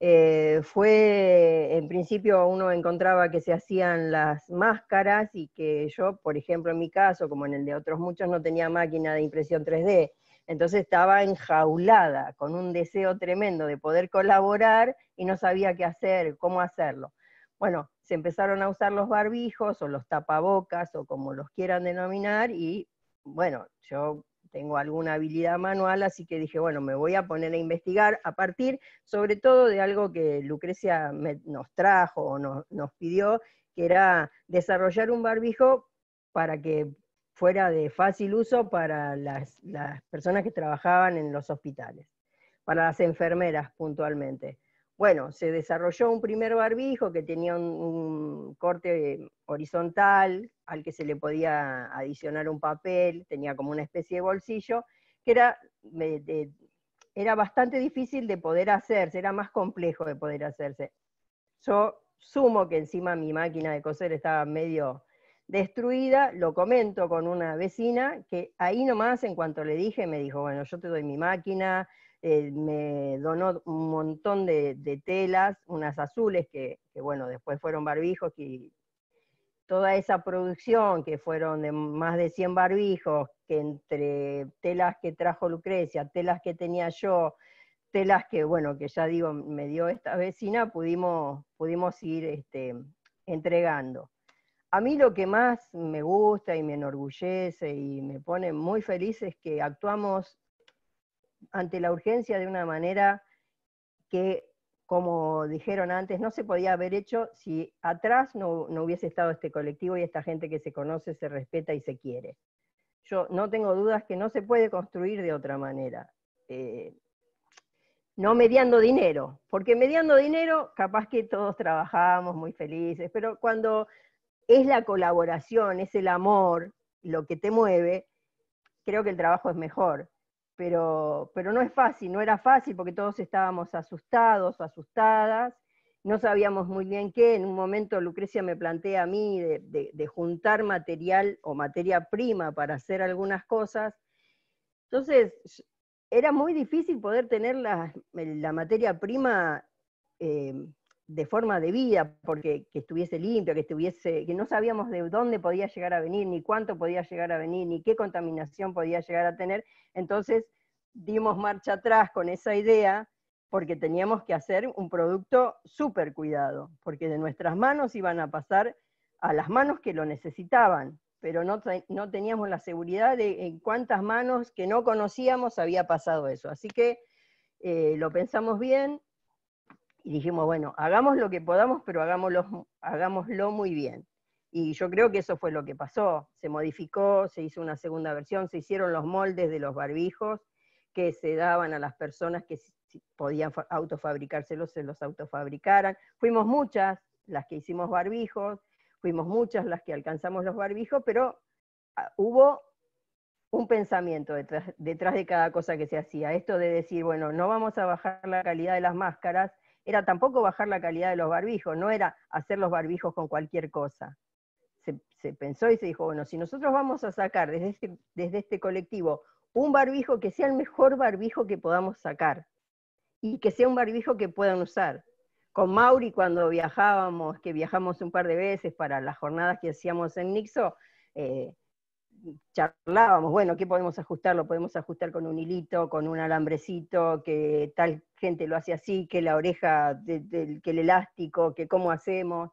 en principio uno encontraba que se hacían las máscaras y que yo, por ejemplo, en mi caso, como en el de otros muchos, no tenía máquina de impresión 3D, entonces estaba enjaulada con un deseo tremendo de poder colaborar y no sabía qué hacer, cómo hacerlo. Bueno, se empezaron a usar los barbijos o los tapabocas o como los quieran denominar y bueno, yo tengo alguna habilidad manual, así que dije, bueno, me voy a poner a investigar a partir, sobre todo, de algo que Lucrecia nos trajo o nos pidió, que era desarrollar un barbijo para que fuera de fácil uso para las personas que trabajaban en los hospitales, para las enfermeras puntualmente. Bueno, se desarrolló un primer barbijo que tenía un corte horizontal, al que se le podía adicionar un papel, tenía como una especie de bolsillo, que era bastante difícil de poder hacerse, era más complejo de poder hacerse. Yo sumo que encima mi máquina de coser estaba medio destruida, lo comento con una vecina, que ahí nomás, en cuanto le dije, me dijo, bueno, yo te doy mi máquina, me donó un montón de telas, unas azules que bueno, después fueron barbijos, y toda esa producción, que fueron de más de 100 barbijos, que entre telas que trajo Lucrecia, telas que tenía yo, telas que, bueno, que ya digo, me dio esta vecina, pudimos ir entregando. A mí lo que más me gusta y me enorgullece y me pone muy feliz es que actuamos ante la urgencia de una manera que, como dijeron antes, no se podía haber hecho si atrás no hubiese estado este colectivo y esta gente que se conoce, se respeta y se quiere. Yo no tengo dudas que no se puede construir de otra manera. No mediando dinero, porque mediando dinero capaz que todos trabajamos muy felices, pero cuando es la colaboración, es el amor lo que te mueve, creo que el trabajo es mejor. Pero no es fácil, no era fácil porque todos estábamos asustados o asustadas, no sabíamos muy bien qué. En un momento Lucrecia me plantea a mí de juntar material o materia prima para hacer algunas cosas. Entonces era muy difícil poder tener la materia prima de forma debida, porque que estuviese limpia, que no sabíamos de dónde podía llegar a venir, ni cuánto podía llegar a venir, ni qué contaminación podía llegar a tener. Entonces dimos marcha atrás con esa idea, porque teníamos que hacer un producto súper cuidado, porque de nuestras manos iban a pasar a las manos que lo necesitaban, pero no teníamos la seguridad de en cuántas manos que no conocíamos había pasado eso. Así que lo pensamos bien y dijimos, bueno, hagamos lo que podamos, pero hagámoslo muy bien. Y yo creo que eso fue lo que pasó. Se modificó, se hizo una segunda versión, se hicieron los moldes de los barbijos que se daban a las personas que si podían autofabricárselos, se los autofabricaran. Fuimos muchas las que hicimos barbijos, fuimos muchas las que alcanzamos los barbijos, pero hubo un pensamiento detrás de cada cosa que se hacía. Esto de decir, bueno, no vamos a bajar la calidad de las máscaras, era tampoco bajar la calidad de los barbijos, no era hacer los barbijos con cualquier cosa. Se pensó y se dijo, bueno, si nosotros vamos a sacar desde este colectivo un barbijo que sea el mejor barbijo que podamos sacar, y que sea un barbijo que puedan usar. Con Mauri, cuando viajábamos, que viajamos un par de veces para las jornadas que hacíamos en Nixo, charlábamos, bueno, ¿qué podemos ajustar? Lo podemos ajustar con un hilito, con un alambrecito, que tal gente lo hace así, que la oreja, que el elástico, que cómo hacemos.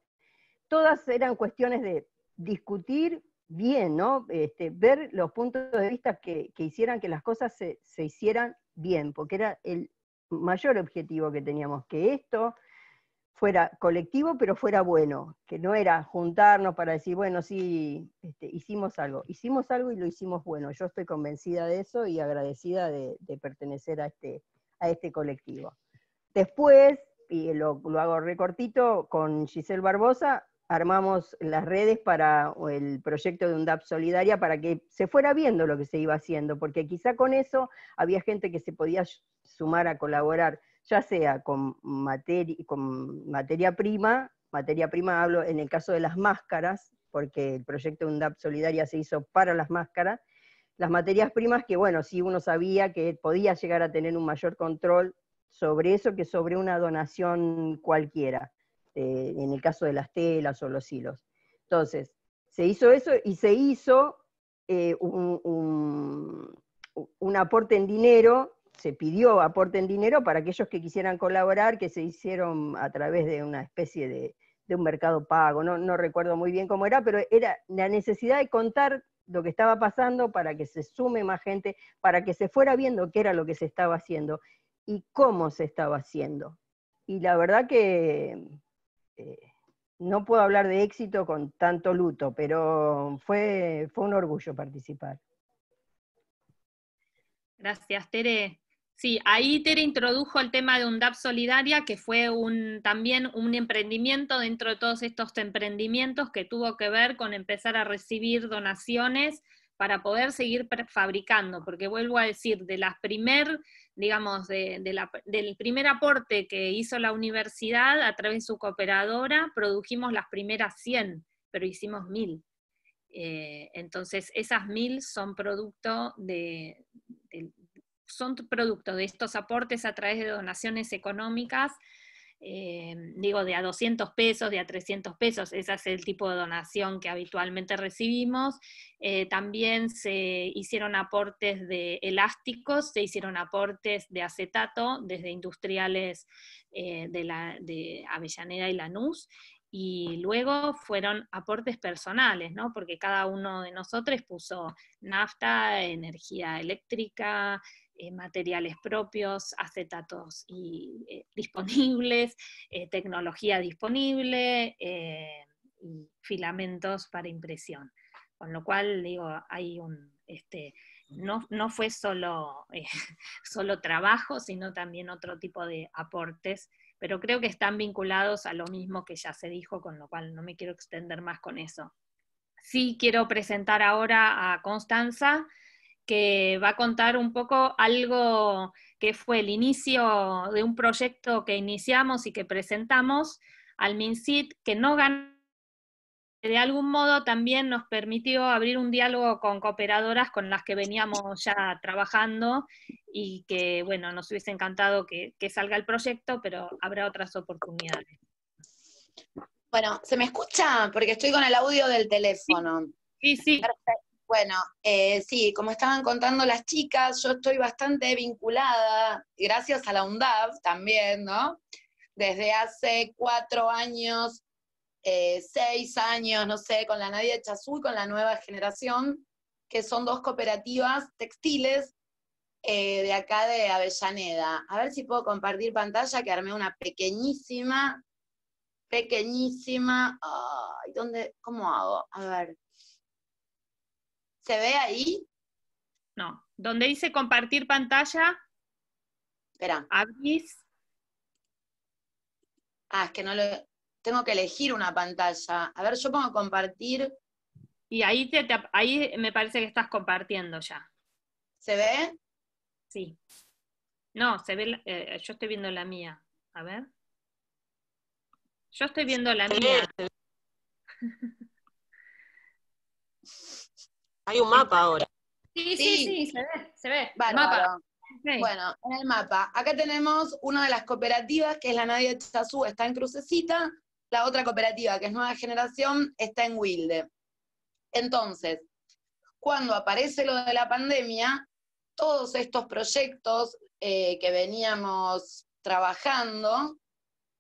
Todas eran cuestiones de discutir bien, ¿no? Ver los puntos de vista que hicieran que las cosas se hicieran bien, porque era el mayor objetivo que teníamos, que esto fuera colectivo, pero fuera bueno, que no era juntarnos para decir, bueno, sí, hicimos algo y lo hicimos bueno. Yo estoy convencida de eso y agradecida de pertenecer a este colectivo. Después, y lo hago recortito, con Giselle Barbosa, armamos las redes para el proyecto de UNDAP Solidaria para que se fuera viendo lo que se iba haciendo, porque quizá con eso había gente que se podía sumar a colaborar, ya sea con materia prima hablo en el caso de las máscaras, porque el proyecto de UNDAP Solidaria se hizo para las máscaras, las materias primas que, bueno, sí uno sabía que podía llegar a tener un mayor control sobre eso que sobre una donación cualquiera, en el caso de las telas o los hilos. Entonces, se hizo eso y se hizo un aporte en dinero, se pidió aporte en dinero para aquellos que quisieran colaborar, que se hicieron a través de una especie de un mercado pago, no recuerdo muy bien cómo era, pero era la necesidad de contar lo que estaba pasando para que se sume más gente, para que se fuera viendo qué era lo que se estaba haciendo y cómo se estaba haciendo. Y la verdad que no puedo hablar de éxito con tanto luto, pero fue un orgullo participar. Gracias, Tere. Sí, ahí Tere introdujo el tema de UNDAP Solidaria, que fue también un emprendimiento dentro de todos estos emprendimientos que tuvo que ver con empezar a recibir donaciones para poder seguir fabricando, porque vuelvo a decir, de las digamos, del primer aporte que hizo la universidad a través de su cooperadora, produjimos las primeras 100, pero hicimos 1000. Entonces, esas 1000 son producto de estos aportes a través de donaciones económicas, digo, de a 200 pesos, de a 300 pesos, ese es el tipo de donación que habitualmente recibimos. También se hicieron aportes de elásticos, se hicieron aportes de acetato desde industriales de Avellaneda y Lanús, y luego fueron aportes personales, ¿no? Porque cada uno de nosotros puso nafta, energía eléctrica, materiales propios, acetatos disponibles, tecnología disponible, y filamentos para impresión. Con lo cual, digo, hay no fue solo trabajo, sino también otro tipo de aportes, pero creo que están vinculados a lo mismo que ya se dijo, con lo cual no me quiero extender más con eso. Sí quiero presentar ahora a Constanza, que va a contar un poco algo que fue el inicio de un proyecto que iniciamos y que presentamos al MinSit, que no ganó, de algún modo también nos permitió abrir un diálogo con cooperadoras con las que veníamos ya trabajando, y que, bueno, nos hubiese encantado que salga el proyecto, pero habrá otras oportunidades. Bueno, ¿se me escucha? Porque estoy con el audio del teléfono. Sí. Perfecto. Bueno, sí, como estaban contando las chicas, yo estoy bastante vinculada, gracias a la UNDAV también, ¿no? Desde hace 4 años, 6 años, no sé, con la Nadia Echazú y con la Nueva Generación, que son 2 cooperativas textiles de acá de Avellaneda. A ver si puedo compartir pantalla, que armé una pequeñísima. Ay, ¿cómo hago? A ver. ¿Se ve ahí? No. Donde dice compartir pantalla, Espera. abrís. Es que no lo... Tengo que elegir una pantalla. A ver, yo pongo compartir. Y ahí, ahí me parece que estás compartiendo ya. ¿Se ve? Sí. No, se ve, yo estoy viendo la mía. A ver. Yo estoy viendo la mía. Hay un mapa ahora. Sí, se ve. El Bárbaro. mapa. Okay. Bueno, en el mapa. Acá tenemos una de las cooperativas, que es la Nadia Echazú, está en Crucecita. La otra cooperativa, que es Nueva Generación, está en Wilde. Entonces, cuando aparece lo de la pandemia, todos estos proyectos que veníamos trabajando,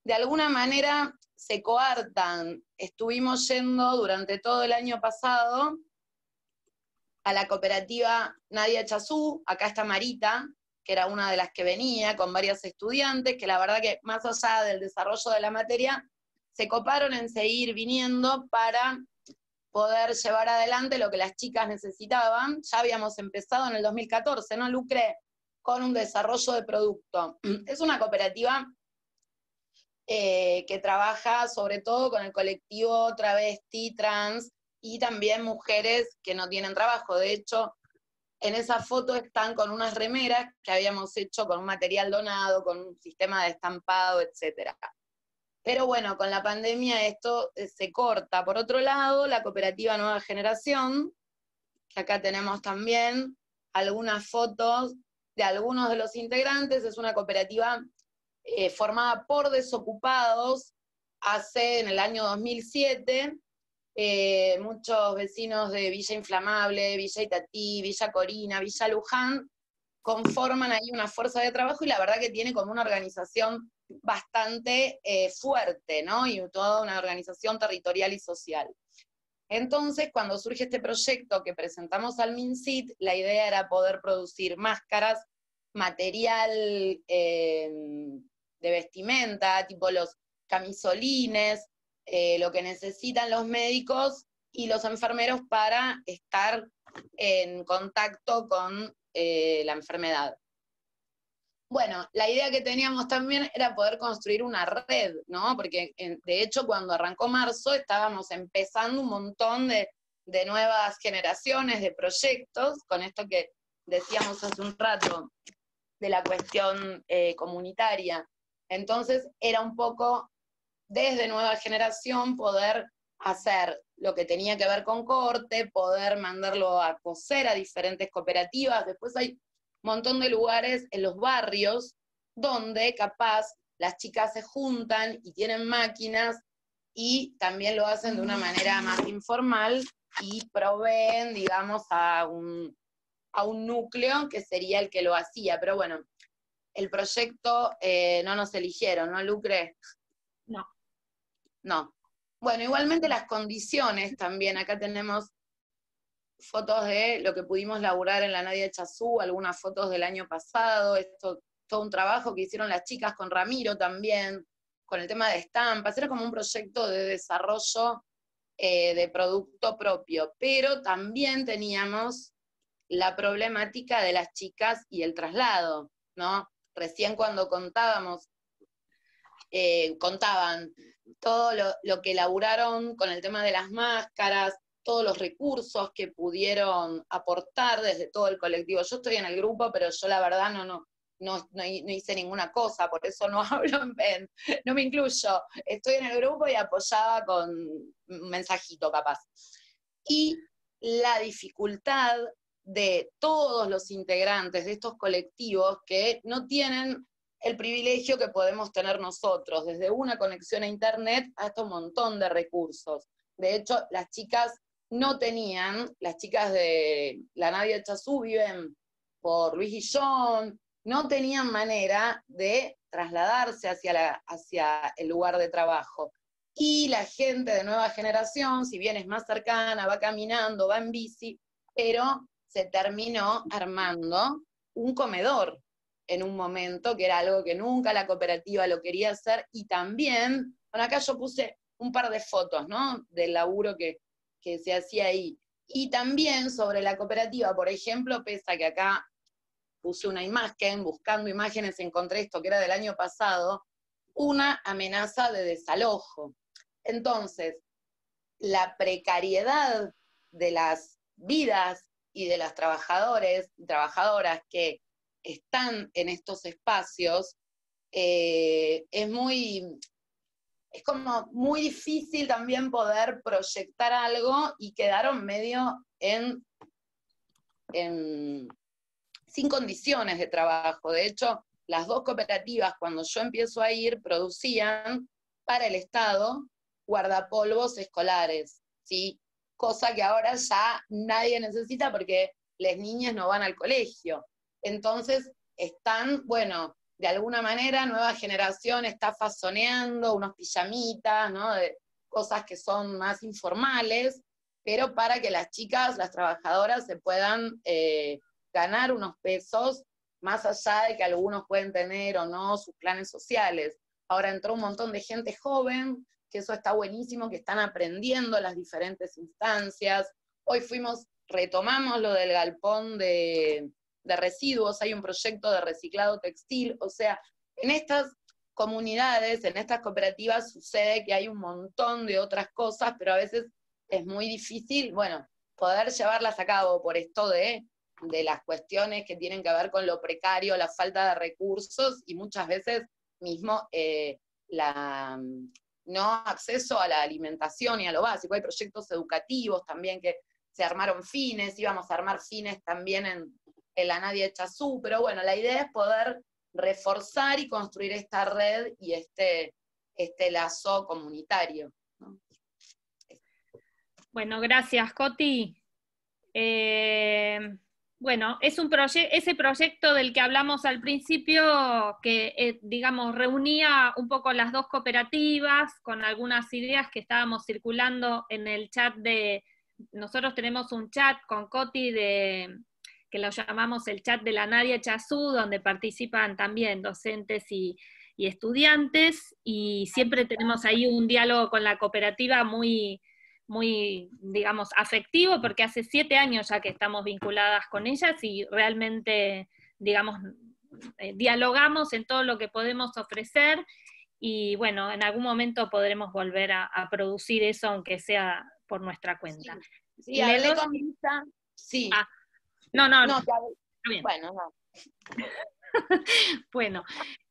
de alguna manera se coartan. Estuvimos yendo durante todo el año pasado a la cooperativa Nadia Echazú, acá está Marita, que era una de las que venía con varias estudiantes, que la verdad que más allá del desarrollo de la materia, se coparon en seguir viniendo para poder llevar adelante lo que las chicas necesitaban. Ya habíamos empezado en el 2014, ¿no, Lucre? Con un desarrollo de producto. Es una cooperativa que trabaja sobre todo con el colectivo travesti, trans, y también mujeres que no tienen trabajo. De hecho, en esa foto están con unas remeras que habíamos hecho con un material donado, con un sistema de estampado, etc. Pero bueno, con la pandemia esto se corta. Por otro lado, la cooperativa Nueva Generación, que acá tenemos también algunas fotos de algunos de los integrantes, es una cooperativa formada por desocupados en el año 2007, muchos vecinos de Villa Inflamable, Villa Itatí, Villa Corina, Villa Luján, conforman ahí una fuerza de trabajo, y la verdad que tiene como una organización bastante fuerte, ¿no? Y toda una organización territorial y social. Entonces, cuando surge este proyecto que presentamos al MinSit, la idea era poder producir máscaras, material de vestimenta, tipo los camisolines, lo que necesitan los médicos y los enfermeros para estar en contacto con la enfermedad. Bueno, la idea que teníamos también era poder construir una red, ¿no? Porque de hecho cuando arrancó marzo estábamos empezando un montón de nuevas generaciones de proyectos, con esto que decíamos hace un rato, de la cuestión comunitaria. Entonces era un poco desde Nueva Generación poder hacer lo que tenía que ver con corte, poder mandarlo a coser a diferentes cooperativas. Después hay un montón de lugares en los barrios donde capaz las chicas se juntan y tienen máquinas y también lo hacen de una manera más informal y proveen, digamos, a un núcleo que sería el que lo hacía. Pero bueno, el proyecto no nos eligieron, ¿no, Lucre? No. No. Bueno, igualmente las condiciones también, acá tenemos fotos de lo que pudimos laburar en la Nadia Echazú, algunas fotos del año pasado, todo un trabajo que hicieron las chicas con Ramiro también, con el tema de estampas, era como un proyecto de desarrollo de producto propio, pero también teníamos la problemática de las chicas y el traslado, ¿no? Recién cuando contaban todo lo que elaboraron con el tema de las máscaras, todos los recursos que pudieron aportar desde todo el colectivo. Yo estoy en el grupo, pero yo la verdad no hice ninguna cosa, por eso no hablo no me incluyo. Estoy en el grupo y apoyaba con un mensajito capaz. Y la dificultad de todos los integrantes de estos colectivos que no tienen el privilegio que podemos tener nosotros, desde una conexión a internet hasta un montón de recursos. De hecho, las chicas no tenían, las chicas de la Nadia Chazú viven por Luis Guillón, no tenían manera de trasladarse hacia el lugar de trabajo. Y la gente de nueva generación, si bien es más cercana, va caminando, va en bici, pero se terminó armando un comedor en un momento, que era algo que nunca la cooperativa lo quería hacer, y también, bueno, acá yo puse un par de fotos, ¿no?, del laburo que se hacía ahí. Y también sobre la cooperativa, por ejemplo, pese a que acá puse una imagen, buscando imágenes encontré esto que era del año pasado, una amenaza de desalojo. Entonces, la precariedad de las vidas y de los trabajadores y trabajadoras que están en estos espacios es como muy difícil también poder proyectar algo, y quedaron medio sin condiciones de trabajo. De hecho, las dos cooperativas, cuando yo empiezo a ir, producían para el Estado guardapolvos escolares, ¿sí? Cosa que ahora ya nadie necesita porque las niñas no van al colegio. Entonces están, bueno, de alguna manera nueva generación está fazoneando unos pijamitas, ¿no?, de cosas que son más informales, pero para que las chicas, las trabajadoras, se puedan ganar unos pesos, más allá de que algunos pueden tener o no sus planes sociales. Ahora entró un montón de gente joven, que eso está buenísimo, que están aprendiendo las diferentes instancias. Hoy retomamos lo del galpón de residuos, hay un proyecto de reciclado textil, o sea, en estas comunidades, en estas cooperativas sucede que hay un montón de otras cosas, pero a veces es muy difícil, bueno, poder llevarlas a cabo por esto de las cuestiones que tienen que ver con lo precario, la falta de recursos, y muchas veces mismo no acceso a la alimentación y a lo básico. Hay proyectos educativos también que se armaron fines, íbamos a armar fines también en la Nadia Chazú, pero bueno, la idea es poder reforzar y construir esta red y este lazo comunitario, ¿no? Bueno, gracias, Coti. Bueno, es ese proyecto del que hablamos al principio, que digamos reunía un poco las dos cooperativas con algunas ideas que estábamos circulando en el chat nosotros tenemos un chat con Coti que lo llamamos el chat de la Nadia Chazú, donde participan también docentes y estudiantes, y siempre tenemos ahí un diálogo con la cooperativa muy, digamos, afectivo, porque hace 7 años ya que estamos vinculadas con ellas y realmente, digamos, dialogamos en todo lo que podemos ofrecer, y bueno, en algún momento podremos volver a producir eso, aunque sea por nuestra cuenta. Sí, hablé con Lisa. Sí. No, está bien. Bueno, no. Bueno,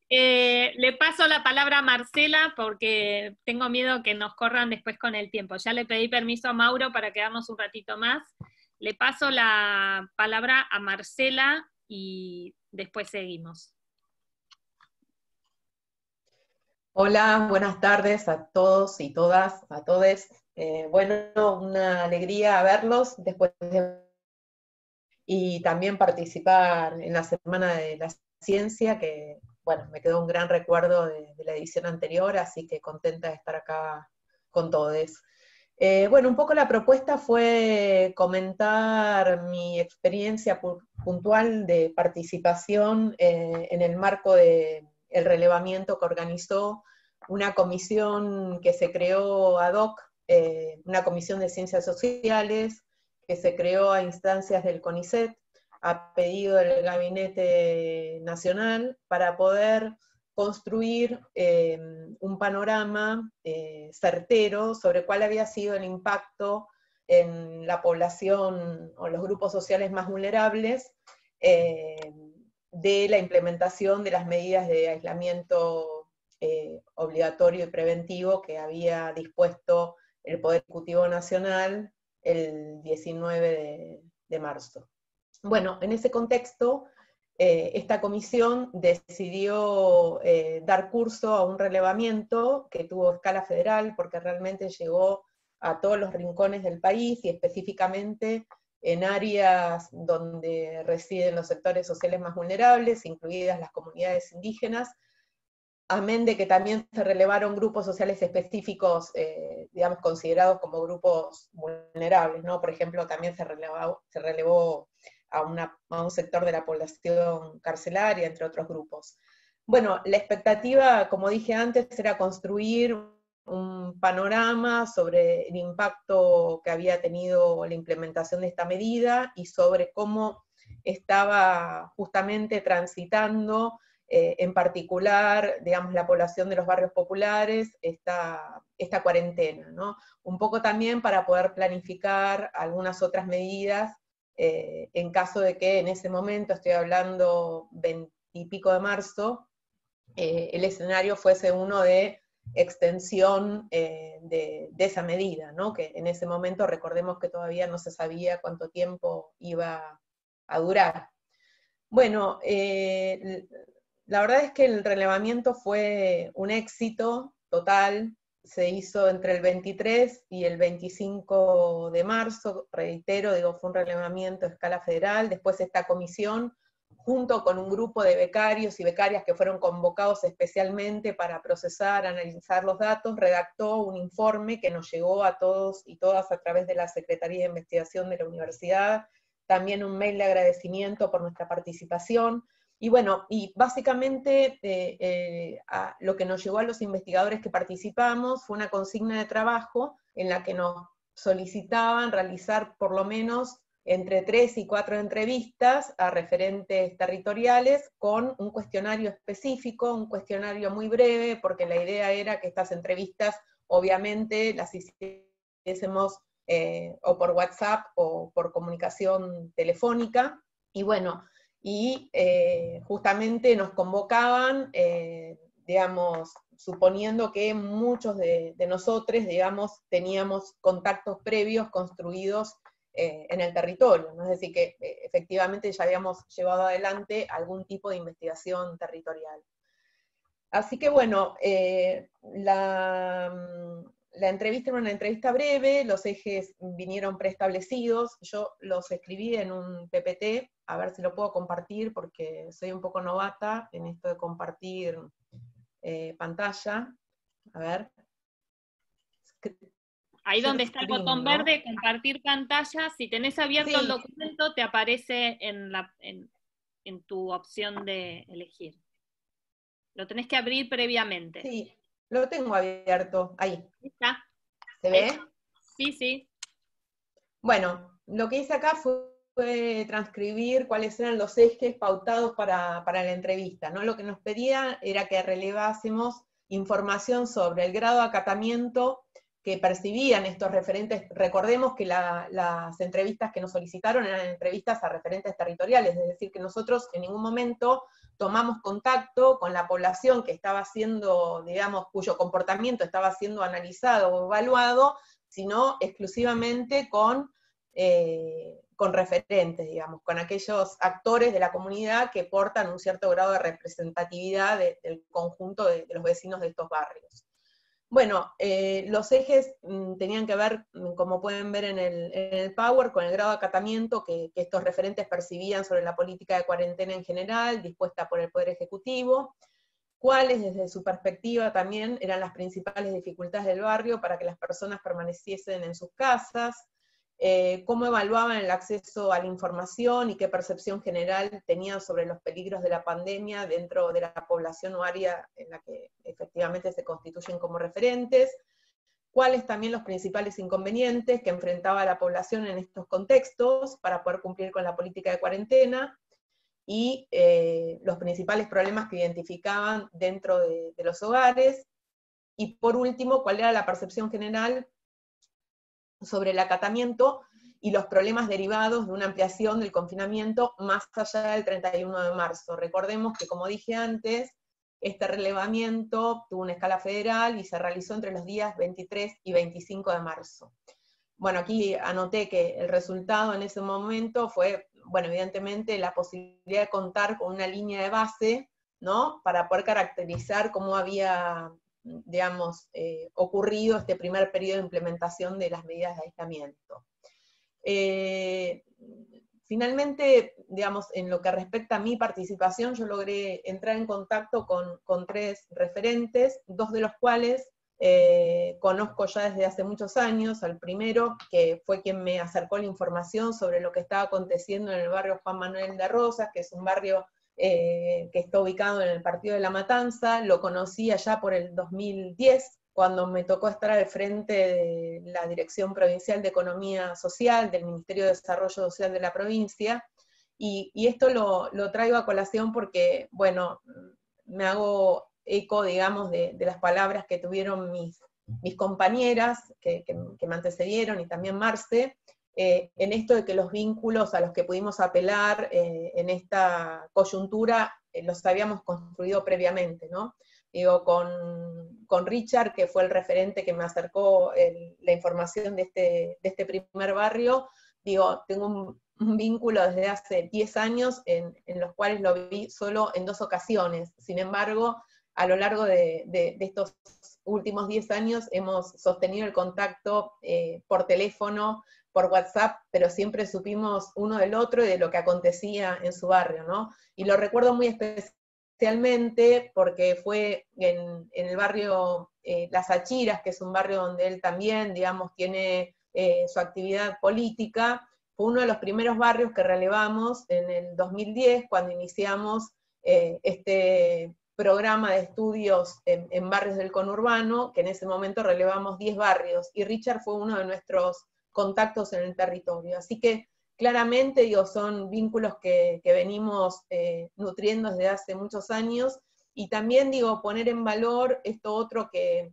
le paso la palabra a Marcela porque tengo miedo que nos corran después con el tiempo. Ya le pedí permiso a Mauro para quedarnos un ratito más. Le paso la palabra a Marcela y después seguimos. Hola, buenas tardes a todos y todas, a todes. Bueno, una alegría verlos después y también participar en la Semana de la Ciencia, que bueno, me quedó un gran recuerdo de la edición anterior, así que contenta de estar acá con todos. Bueno, un poco la propuesta fue comentar mi experiencia puntual de participación en el marco del relevamiento que organizó una comisión que se creó ad hoc, una comisión de ciencias sociales, que se creó a instancias del CONICET, a pedido del Gabinete Nacional, para poder construir un panorama certero sobre cuál había sido el impacto en la población o los grupos sociales más vulnerables de la implementación de las medidas de aislamiento obligatorio y preventivo que había dispuesto el Poder Ejecutivo Nacional el 19 de marzo. Bueno, en ese contexto, esta comisión decidió dar curso a un relevamiento que tuvo escala federal, porque realmente llegó a todos los rincones del país y específicamente en áreas donde residen los sectores sociales más vulnerables, incluidas las comunidades indígenas, amén de que también se relevaron grupos sociales específicos, digamos, considerados como grupos vulnerables, ¿no? Por ejemplo, también se relevó a un sector de la población carcelaria, entre otros grupos. Bueno, la expectativa, como dije antes, era construir un panorama sobre el impacto que había tenido la implementación de esta medida y sobre cómo estaba justamente transitando en particular, digamos, la población de los barrios populares, esta cuarentena, ¿no? Un poco también para poder planificar algunas otras medidas, en caso de que en ese momento, estoy hablando 20 y pico de marzo, el escenario fuese uno de extensión de esa medida, ¿no? Que en ese momento recordemos que todavía no se sabía cuánto tiempo iba a durar. Bueno, la verdad es que el relevamiento fue un éxito total, se hizo entre el 23 y el 25 de marzo, reitero, digo, fue un relevamiento a escala federal, después esta comisión, junto con un grupo de becarios y becarias que fueron convocados especialmente para procesar, analizar los datos, redactó un informe que nos llegó a todos y todas a través de la Secretaría de Investigación de la Universidad, también un mail de agradecimiento por nuestra participación. Y bueno, y básicamente lo que nos llevó a los investigadores que participamos fue una consigna de trabajo en la que nos solicitaban realizar por lo menos entre 3 y 4 entrevistas a referentes territoriales con un cuestionario específico, un cuestionario muy breve, porque la idea era que estas entrevistas obviamente las hiciésemos o por WhatsApp o por comunicación telefónica, y bueno, y justamente nos convocaban, digamos, suponiendo que muchos de nosotros, digamos, teníamos contactos previos construidos en el territorio, ¿no? Es decir, que efectivamente ya habíamos llevado adelante algún tipo de investigación territorial. Así que bueno, la entrevista era una entrevista breve, los ejes vinieron preestablecidos, yo los escribí en un PPT, a ver si lo puedo compartir porque soy un poco novata en esto de compartir pantalla. A ver. Ahí donde está el botón verde, compartir pantalla, si tenés abierto el documento te aparece en tu opción de elegir. Lo tenés que abrir previamente. Sí, lo tengo abierto, ahí. ¿Está? ¿Se ve? Sí, sí. Bueno, lo que hice acá fue transcribir cuáles eran los ejes pautados para la entrevista, ¿no? Lo que nos pedía era que relevásemos información sobre el grado de acatamiento que percibían estos referentes. Recordemos que las entrevistas que nos solicitaron eran entrevistas a referentes territoriales, es decir, que nosotros en ningún momento tomamos contacto con la población que estaba siendo, digamos, cuyo comportamiento estaba siendo analizado o evaluado, sino exclusivamente con referentes, digamos, con aquellos actores de la comunidad que portan un cierto grado de representatividad del conjunto de los vecinos de estos barrios. Bueno, los ejes tenían que ver, como pueden ver en el Power, con el grado de acatamiento que estos referentes percibían sobre la política de cuarentena en general, dispuesta por el Poder Ejecutivo, cuáles desde su perspectiva también eran las principales dificultades del barrio para que las personas permaneciesen en sus casas, cómo evaluaban el acceso a la información y qué percepción general tenían sobre los peligros de la pandemia dentro de la población o área en la que efectivamente se constituyen como referentes, cuáles también los principales inconvenientes que enfrentaba la población en estos contextos para poder cumplir con la política de cuarentena, y los principales problemas que identificaban dentro de los hogares, y por último, cuál era la percepción general sobre el acatamiento y los problemas derivados de una ampliación del confinamiento más allá del 31 de marzo. Recordemos que, como dije antes, este relevamiento tuvo una escala federal y se realizó entre los días 23 y 25 de marzo. Bueno, aquí anoté que el resultado en ese momento fue, bueno, evidentemente la posibilidad de contar con una línea de base, ¿no? Para poder caracterizar cómo había digamos, ocurrido este primer periodo de implementación de las medidas de aislamiento. Finalmente, digamos, en lo que respecta a mi participación, yo logré entrar en contacto con 3 referentes, 2 de los cuales conozco ya desde hace muchos años. Al primero, que fue quien me acercó la información sobre lo que estaba aconteciendo en el barrio Juan Manuel de Rosas, que es un barrio que está ubicado en el partido de La Matanza. Lo conocí allá por el 2010, cuando me tocó estar al frente de la Dirección Provincial de Economía Social del Ministerio de Desarrollo Social de la provincia, y esto lo traigo a colación porque, bueno, me hago eco, digamos, de las palabras que tuvieron mis compañeras que me antecedieron, y también Marce, en esto de que los vínculos a los que pudimos apelar en esta coyuntura los habíamos construido previamente, ¿no? Digo, con Richard, que fue el referente que me acercó la información de este primer barrio, digo, tengo un vínculo desde hace 10 años en los cuales lo vi solo en 2 ocasiones. Sin embargo, a lo largo de estos últimos 10 años hemos sostenido el contacto por teléfono, por WhatsApp, pero siempre supimos uno del otro y de lo que acontecía en su barrio, ¿no? Y lo recuerdo muy especialmente porque fue en el barrio Las Achiras, que es un barrio donde él también, digamos, tiene su actividad política. Fue uno de los primeros barrios que relevamos en el 2010, cuando iniciamos este programa de estudios en barrios del conurbano, que en ese momento relevamos 10 barrios, y Richard fue uno de nuestros contactos en el territorio. Así que claramente, digo, son vínculos que venimos nutriendo desde hace muchos años, y también, digo, poner en valor esto otro que,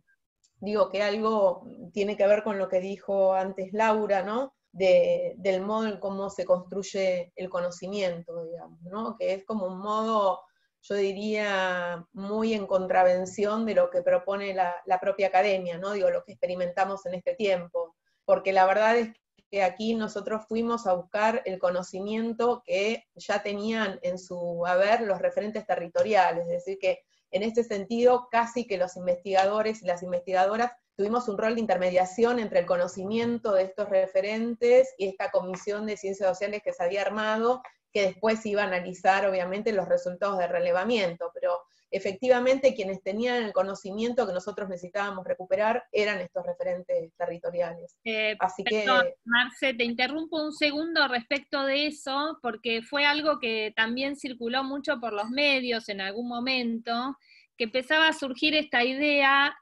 digo, que algo tiene que ver con lo que dijo antes Laura, ¿no? Del modo en cómo se construye el conocimiento, digamos, ¿no? Que es como un modo, yo diría, muy en contravención de lo que propone la propia academia, ¿no? Digo, lo que experimentamos en este tiempo. Porque la verdad es que aquí nosotros fuimos a buscar el conocimiento que ya tenían en su haber los referentes territoriales, es decir, que en este sentido casi que los investigadores y las investigadoras tuvimos un rol de intermediación entre el conocimiento de estos referentes y esta comisión de ciencias sociales que se había armado, que después iba a analizar obviamente los resultados de relevamiento, pero efectivamente quienes tenían el conocimiento que nosotros necesitábamos recuperar eran estos referentes territoriales. Así perdón, que... Marce, te interrumpo un segundo respecto de eso, porque fue algo que también circuló mucho por los medios en algún momento, que empezaba a surgir esta idea,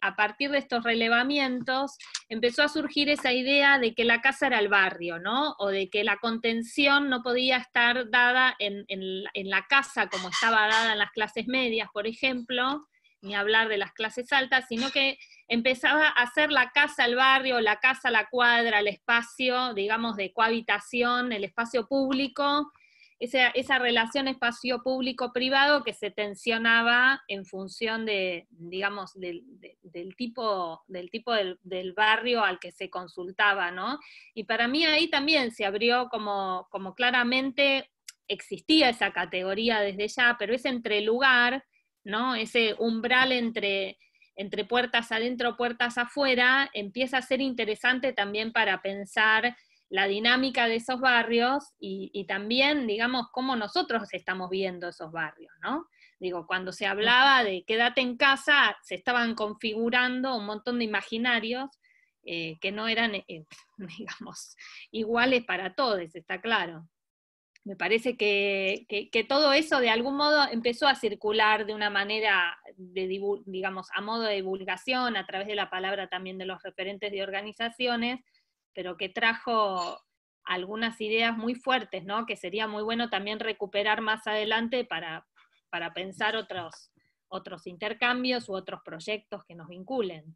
a partir de estos relevamientos, empezó a surgir esa idea de que la casa era el barrio, ¿no? O de que la contención no podía estar dada en la casa como estaba dada en las clases medias, por ejemplo, ni hablar de las clases altas, sino que empezaba a ser la casa el barrio, la casa la cuadra, el espacio, digamos, de cohabitación, el espacio público, esa relación espacio público-privado que se tensionaba en función de, digamos, del tipo del barrio al que se consultaba, ¿no? Y para mí ahí también se abrió como claramente existía esa categoría desde ya, pero ese entrelugar, ¿no? Ese umbral entre puertas adentro, puertas afuera, empieza a ser interesante también para pensar la dinámica de esos barrios y también, digamos, cómo nosotros estamos viendo esos barrios, ¿no? Digo, cuando se hablaba de quédate en casa, se estaban configurando un montón de imaginarios que no eran, digamos, iguales para todos, está claro. Me parece que todo eso de algún modo empezó a circular de una manera, digamos, a modo de divulgación, a través de la palabra también de los referentes de organizaciones, pero que trajo algunas ideas muy fuertes, ¿no? Que sería muy bueno también recuperar más adelante para pensar otros intercambios u otros proyectos que nos vinculen.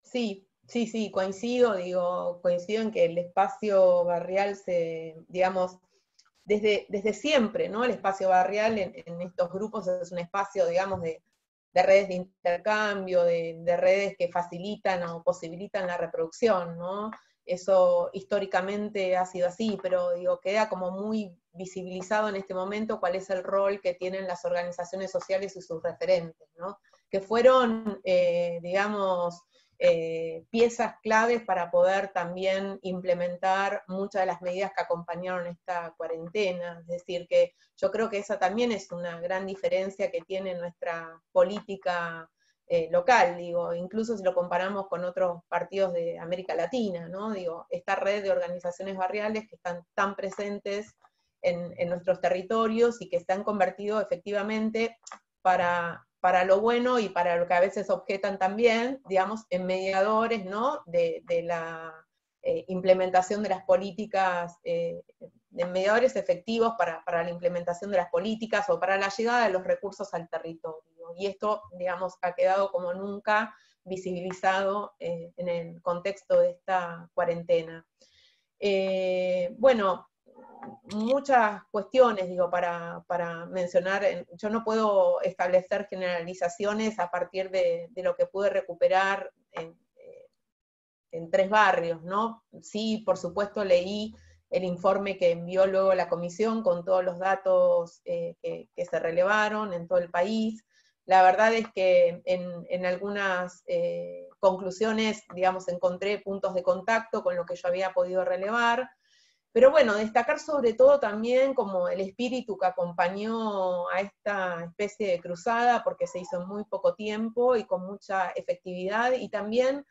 Sí, coincido en que el espacio barrial digamos, desde siempre, ¿no? El espacio barrial en estos grupos es un espacio, digamos, de redes de intercambio, de redes que facilitan o posibilitan la reproducción, ¿no? eso históricamente ha sido así, pero digo, queda como muy visibilizado en este momento cuál es el rol que tienen las organizaciones sociales y sus referentes, ¿no? Que fueron, digamos, piezas claves para poder también implementar muchas de las medidas que acompañaron esta cuarentena. Es decir, que yo creo que esa también es una gran diferencia que tiene nuestra política local, digo, incluso si lo comparamos con otros partidos de América Latina, ¿no? Digo, esta red de organizaciones barriales que están tan presentes en nuestros territorios y que se han convertido efectivamente para lo bueno y para lo que a veces objetan también, digamos, en mediadores, ¿no? de la implementación de las políticas, de mediadores efectivos para la implementación de las políticas o para la llegada de los recursos al territorio. Y esto, digamos, ha quedado como nunca visibilizado en el contexto de esta cuarentena. Bueno, muchas cuestiones, digo, para mencionar. Yo no puedo establecer generalizaciones a partir de lo que pude recuperar en 3 barrios, ¿no? Sí, por supuesto, leí el informe que envió luego la comisión con todos los datos que se relevaron en todo el país. La verdad es que en algunas conclusiones, digamos, encontré puntos de contacto con lo que yo había podido relevar. Pero bueno, destacar sobre todo también como el espíritu que acompañó a esta especie de cruzada, porque se hizo en muy poco tiempo y con mucha efectividad, y también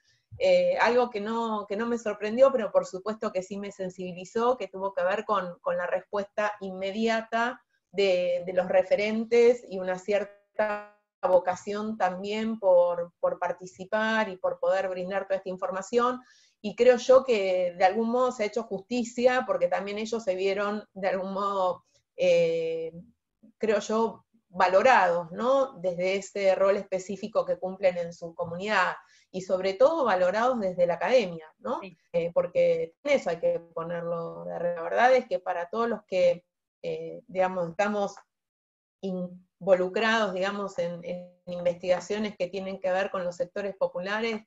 algo que no me sorprendió, pero por supuesto que sí me sensibilizó, que tuvo que ver con la respuesta inmediata de los referentes y una cierta vocación también por participar y por poder brindar toda esta información. Y creo yo que de algún modo se ha hecho justicia, porque también ellos se vieron de algún modo, creo yo, valorados, ¿no? Desde ese rol específico que cumplen en su comunidad, y sobre todo valorados desde la academia, ¿no? Sí. Porque eso hay que ponerlo de arriba. La verdad es que para todos los que, digamos, estamos involucrados, digamos, en investigaciones que tienen que ver con los sectores populares,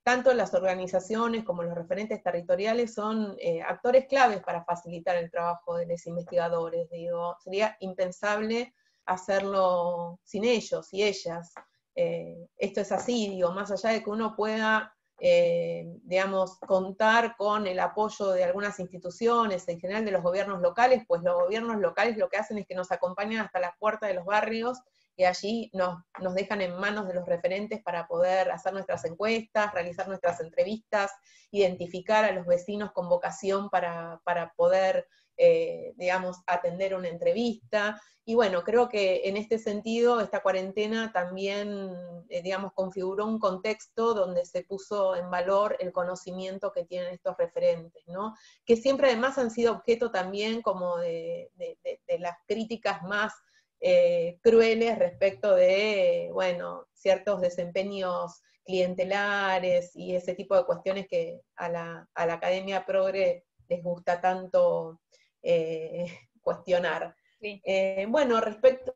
tanto las organizaciones como los referentes territoriales son actores claves para facilitar el trabajo de los investigadores. Digo, sería impensable hacerlo sin ellos y ellas. Esto es así, digo, más allá de que uno pueda, digamos, contar con el apoyo de algunas instituciones, en general de los gobiernos locales, pues los gobiernos locales lo que hacen es que nos acompañan hasta las puertas de los barrios, y allí nos dejan en manos de los referentes para poder hacer nuestras encuestas, realizar nuestras entrevistas, identificar a los vecinos con vocación para poder, digamos, atender una entrevista. Y bueno, creo que en este sentido esta cuarentena también, digamos, configuró un contexto donde se puso en valor el conocimiento que tienen estos referentes, ¿no? Que siempre además han sido objeto también como de las críticas más crueles respecto de, bueno, ciertos desempeños clientelares y ese tipo de cuestiones que a la academia progre les gusta tanto cuestionar. Sí. Bueno, respecto...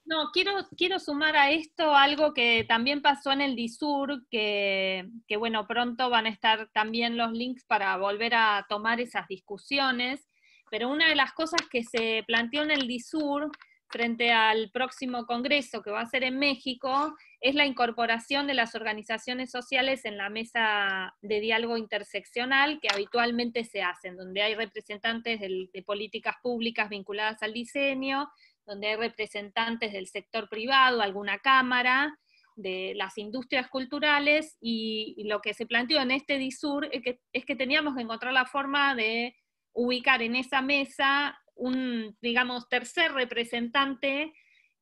No, quiero sumar a esto algo que también pasó en el DISUR, que bueno, pronto van a estar también los links para volver a tomar esas discusiones, pero una de las cosas que se planteó en el DISUR frente al próximo congreso que va a ser en México, es la incorporación de las organizaciones sociales en la mesa de diálogo interseccional que habitualmente se hacen, donde hay representantes de políticas públicas vinculadas al diseño, donde hay representantes del sector privado, alguna cámara, de las industrias culturales, y lo que se planteó en este DISUR es que teníamos que encontrar la forma de ubicar en esa mesa un, digamos, tercer representante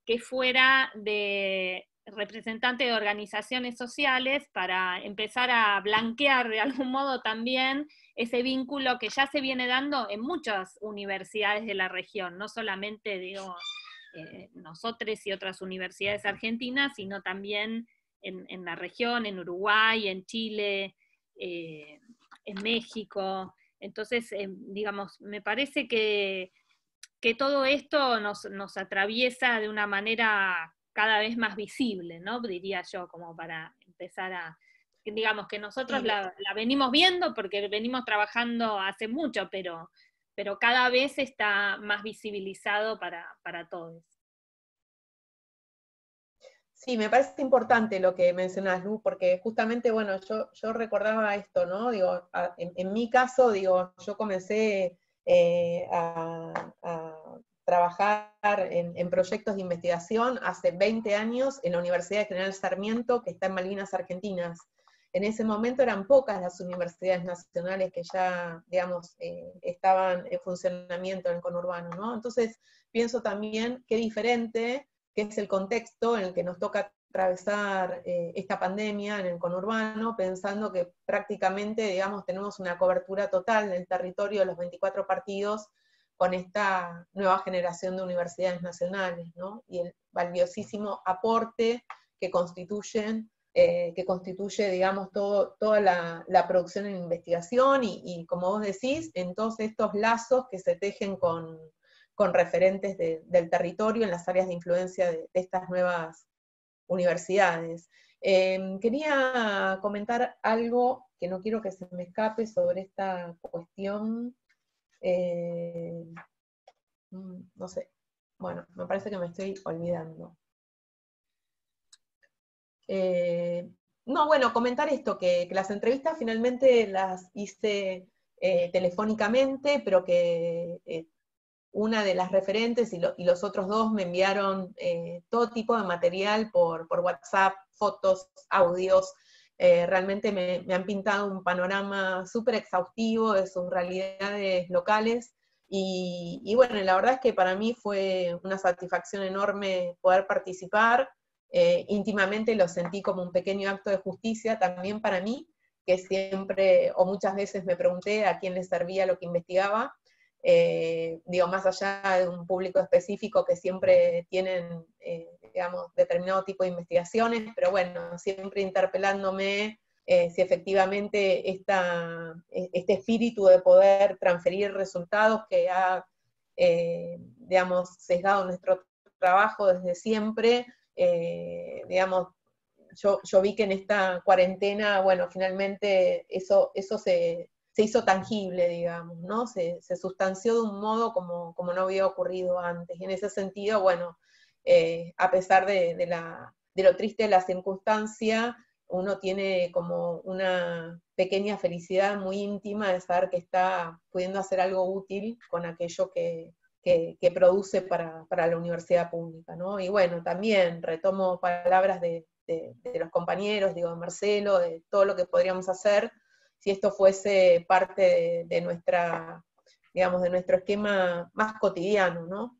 que fuera representante de organizaciones sociales para empezar a blanquear de algún modo también ese vínculo que ya se viene dando en muchas universidades de la región, no solamente, digo, nosotros y otras universidades argentinas, sino también en la región, en Uruguay, en Chile, en México. Entonces, digamos, me parece que todo esto nos atraviesa de una manera cada vez más visible, ¿no? Diría yo, como para empezar a digamos que nosotros Sí. la venimos viendo porque venimos trabajando hace mucho, pero cada vez está más visibilizado para todos. Sí, me parece importante lo que mencionás, Lu, porque justamente, bueno, yo recordaba esto, ¿no? Digo, en mi caso, digo, yo comencé a trabajar en proyectos de investigación hace 20 años en la Universidad de General Sarmiento, que está en Malvinas Argentinas. En ese momento eran pocas las universidades nacionales que ya, digamos, estaban en funcionamiento en el conurbano, ¿no? Entonces, pienso también qué diferente que es el contexto en el que nos toca atravesar esta pandemia en el conurbano, pensando que prácticamente, digamos, tenemos una cobertura total del territorio de los 24 partidos con esta nueva generación de universidades nacionales, ¿no? Y el valiosísimo aporte que constituye, digamos, toda la producción en investigación y, como vos decís, en todos estos lazos que se tejen con referentes del territorio en las áreas de influencia de estas nuevas universidades. Quería comentar algo que no quiero que se me escape sobre esta cuestión. No sé, bueno, me parece que me estoy olvidando. No, bueno, comentar esto, que las entrevistas finalmente las hice telefónicamente, pero que una de las referentes y los otros dos me enviaron todo tipo de material por WhatsApp, fotos, audios. Realmente me han pintado un panorama súper exhaustivo de sus realidades locales. Y bueno, la verdad es que para mí fue una satisfacción enorme poder participar. Íntimamente lo sentí como un pequeño acto de justicia también para mí, que siempre o muchas veces me pregunté a quién le servía lo que investigaba. Digo, más allá de un público específico que siempre tienen, digamos, determinado tipo de investigaciones, pero bueno, siempre interpelándome si efectivamente este espíritu de poder transferir resultados que ha, digamos, sesgado nuestro trabajo desde siempre, digamos, yo vi que en esta cuarentena, bueno, finalmente eso se hizo tangible, digamos, ¿no? Se sustanció de un modo como no había ocurrido antes. Y en ese sentido, bueno, a pesar de lo triste de la circunstancia, uno tiene como una pequeña felicidad muy íntima de saber que está pudiendo hacer algo útil con aquello que produce para la universidad pública, ¿no? Y bueno, también retomo palabras de los compañeros, digo, de Marcelo, de todo lo que podríamos hacer si esto fuese parte de nuestra, digamos, de nuestro esquema más cotidiano, ¿no?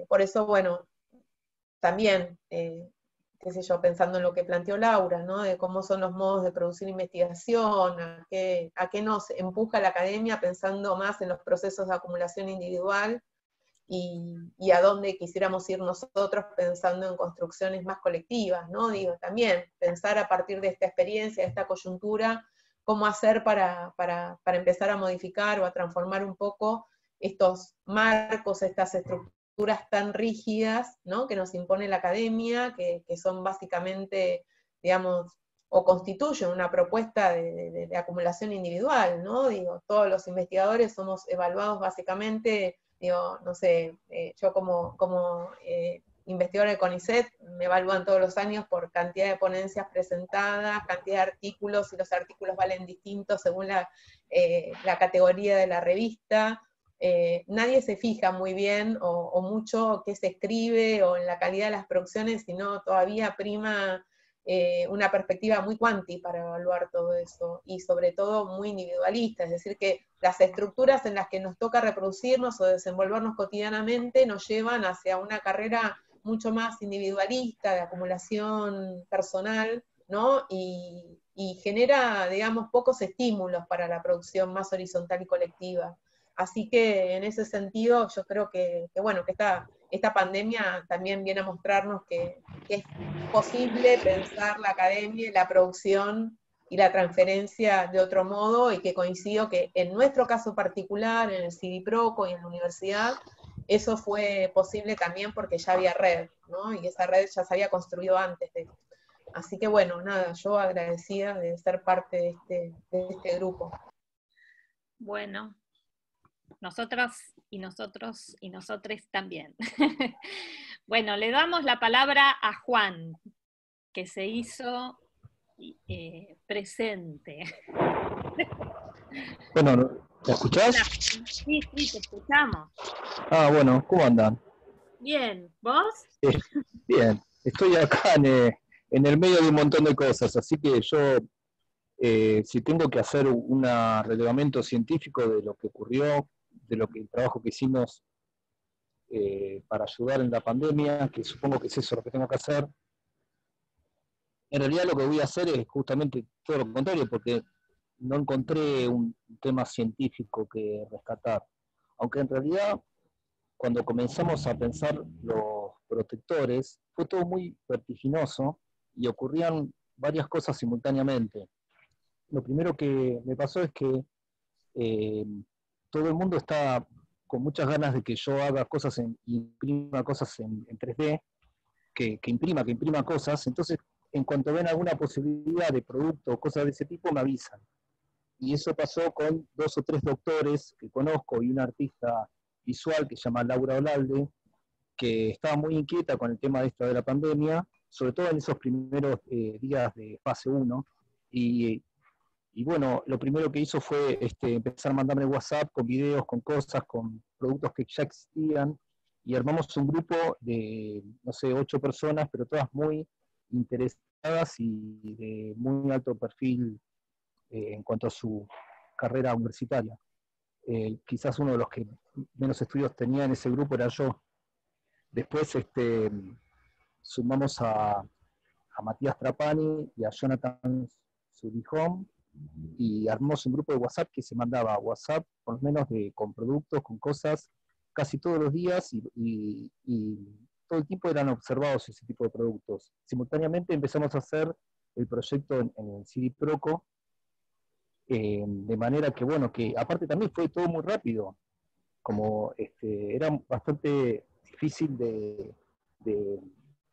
Por eso, bueno, también, qué sé yo, pensando en lo que planteó Laura, ¿no? De cómo son los modos de producir investigación, a qué nos empuja la academia pensando más en los procesos de acumulación individual y a dónde quisiéramos ir nosotros pensando en construcciones más colectivas, ¿no? Digo, también pensar a partir de esta experiencia, de esta coyuntura, cómo hacer para empezar a modificar o a transformar un poco estos marcos, estas estructuras tan rígidas, ¿no? Que nos impone la academia, que son básicamente, digamos, o constituyen una propuesta de acumulación individual, ¿no? Digo, todos los investigadores somos evaluados básicamente, digo, no sé, yo como investigadora de CONICET me evalúan todos los años por cantidad de ponencias presentadas, cantidad de artículos, y los artículos valen distintos según la categoría de la revista. Nadie se fija muy bien o mucho qué se escribe o en la calidad de las producciones, sino todavía prima una perspectiva muy cuanti para evaluar todo eso, y sobre todo muy individualista, es decir, que las estructuras en las que nos toca reproducirnos o desenvolvernos cotidianamente nos llevan hacia una carrera mucho más individualista, de acumulación personal, ¿no? Y genera, digamos, pocos estímulos para la producción más horizontal y colectiva. Así que en ese sentido yo creo que bueno, que esta pandemia también viene a mostrarnos que es posible pensar la academia y la producción y la transferencia de otro modo, y que coincido que en nuestro caso particular, en el CIDIPROCO y en la universidad, eso fue posible también porque ya había red, ¿no? Y esa red ya se había construido antes de esto. Así que bueno, nada, yo agradecida de ser parte de este grupo. Bueno, nosotras y nosotros y nosotres también. Bueno, le damos la palabra a Juan, que se hizo presente. Bueno, ¿me escuchás? Sí, sí, te escuchamos. Ah, bueno, ¿cómo andan? Bien, ¿vos? Bien, estoy acá en el medio de un montón de cosas, así que yo, si tengo que hacer un relevamiento científico de lo que ocurrió, de lo que el trabajo que hicimos para ayudar en la pandemia, que supongo que es eso lo que tengo que hacer, en realidad lo que voy a hacer es justamente todo lo contrario, porque no encontré un tema científico que rescatar, aunque en realidad cuando comenzamos a pensar los protectores, fue todo muy vertiginoso y ocurrían varias cosas simultáneamente. Lo primero que me pasó es que todo el mundo está con muchas ganas de que yo haga cosas, imprima cosas en 3D, que imprima cosas, entonces en cuanto ven alguna posibilidad de producto o cosas de ese tipo, me avisan. Y eso pasó con 2 o 3 doctores que conozco y una artista visual que se llama Laura Olalde, que estaba muy inquieta con el tema de esta de la pandemia, sobre todo en esos primeros días de fase 1, y bueno, lo primero que hizo fue empezar a mandarme WhatsApp con videos, con cosas, con productos que ya existían, y armamos un grupo de, no sé, 8 personas, pero todas muy interesadas y de muy alto perfil en cuanto a su carrera universitaria. Quizás uno de los que menos estudios tenía en ese grupo era yo. Después sumamos a Matías Trapani y a Jonathan Surijón y armamos un grupo de WhatsApp que se mandaba WhatsApp por lo menos con productos, con cosas, casi todos los días y todo el tiempo eran observados ese tipo de productos. Simultáneamente empezamos a hacer el proyecto en el CD Proco, de manera que, bueno, que aparte también fue todo muy rápido, como era bastante difícil de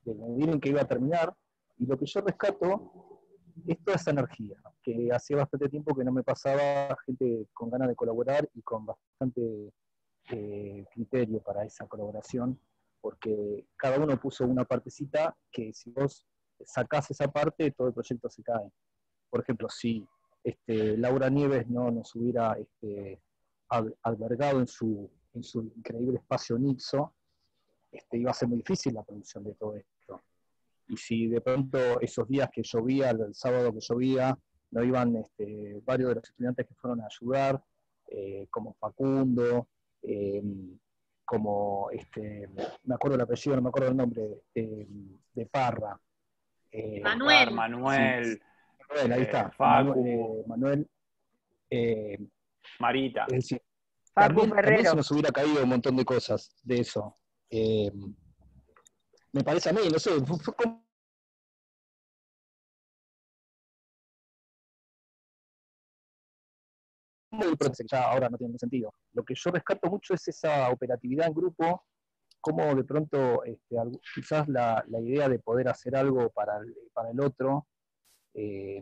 medir en qué iba a terminar, y lo que yo rescato es toda esa energía, que hacía bastante tiempo que no me pasaba, gente con ganas de colaborar y con bastante criterio para esa colaboración, porque cada uno puso una partecita que si vos sacás esa parte, todo el proyecto se cae. Por ejemplo, si Laura Nieves no nos hubiera albergado en su increíble espacio Nixo, iba a ser muy difícil la producción de todo esto. Y si de pronto esos días que llovía, el sábado que llovía, no iban varios de los estudiantes que fueron a ayudar, como Facundo, como, me acuerdo el apellido, no me acuerdo el nombre, de Parra. Manuel. Manuel. Sí, ahí está. Facu. Manuel. Marita. Es decir, Facu también Ferrero. se nos hubiera caído un montón de cosas de eso. Me parece a mí, no sé, fue como ya ahora no tiene sentido. Lo que yo rescato mucho es esa operatividad en grupo, como de pronto quizás la idea de poder hacer algo para el otro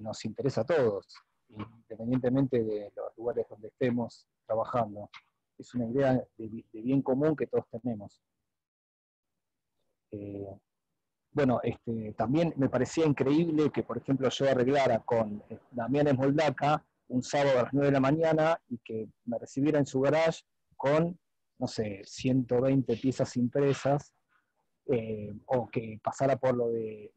nos interesa a todos, independientemente de los lugares donde estemos trabajando. Es una idea de bien común que todos tenemos. Bueno, también me parecía increíble que, por ejemplo, yo arreglara con Damián Esmoldaca un sábado a las 9 de la mañana y que me recibiera en su garage con, no sé, 120 piezas impresas, o que pasara por lo de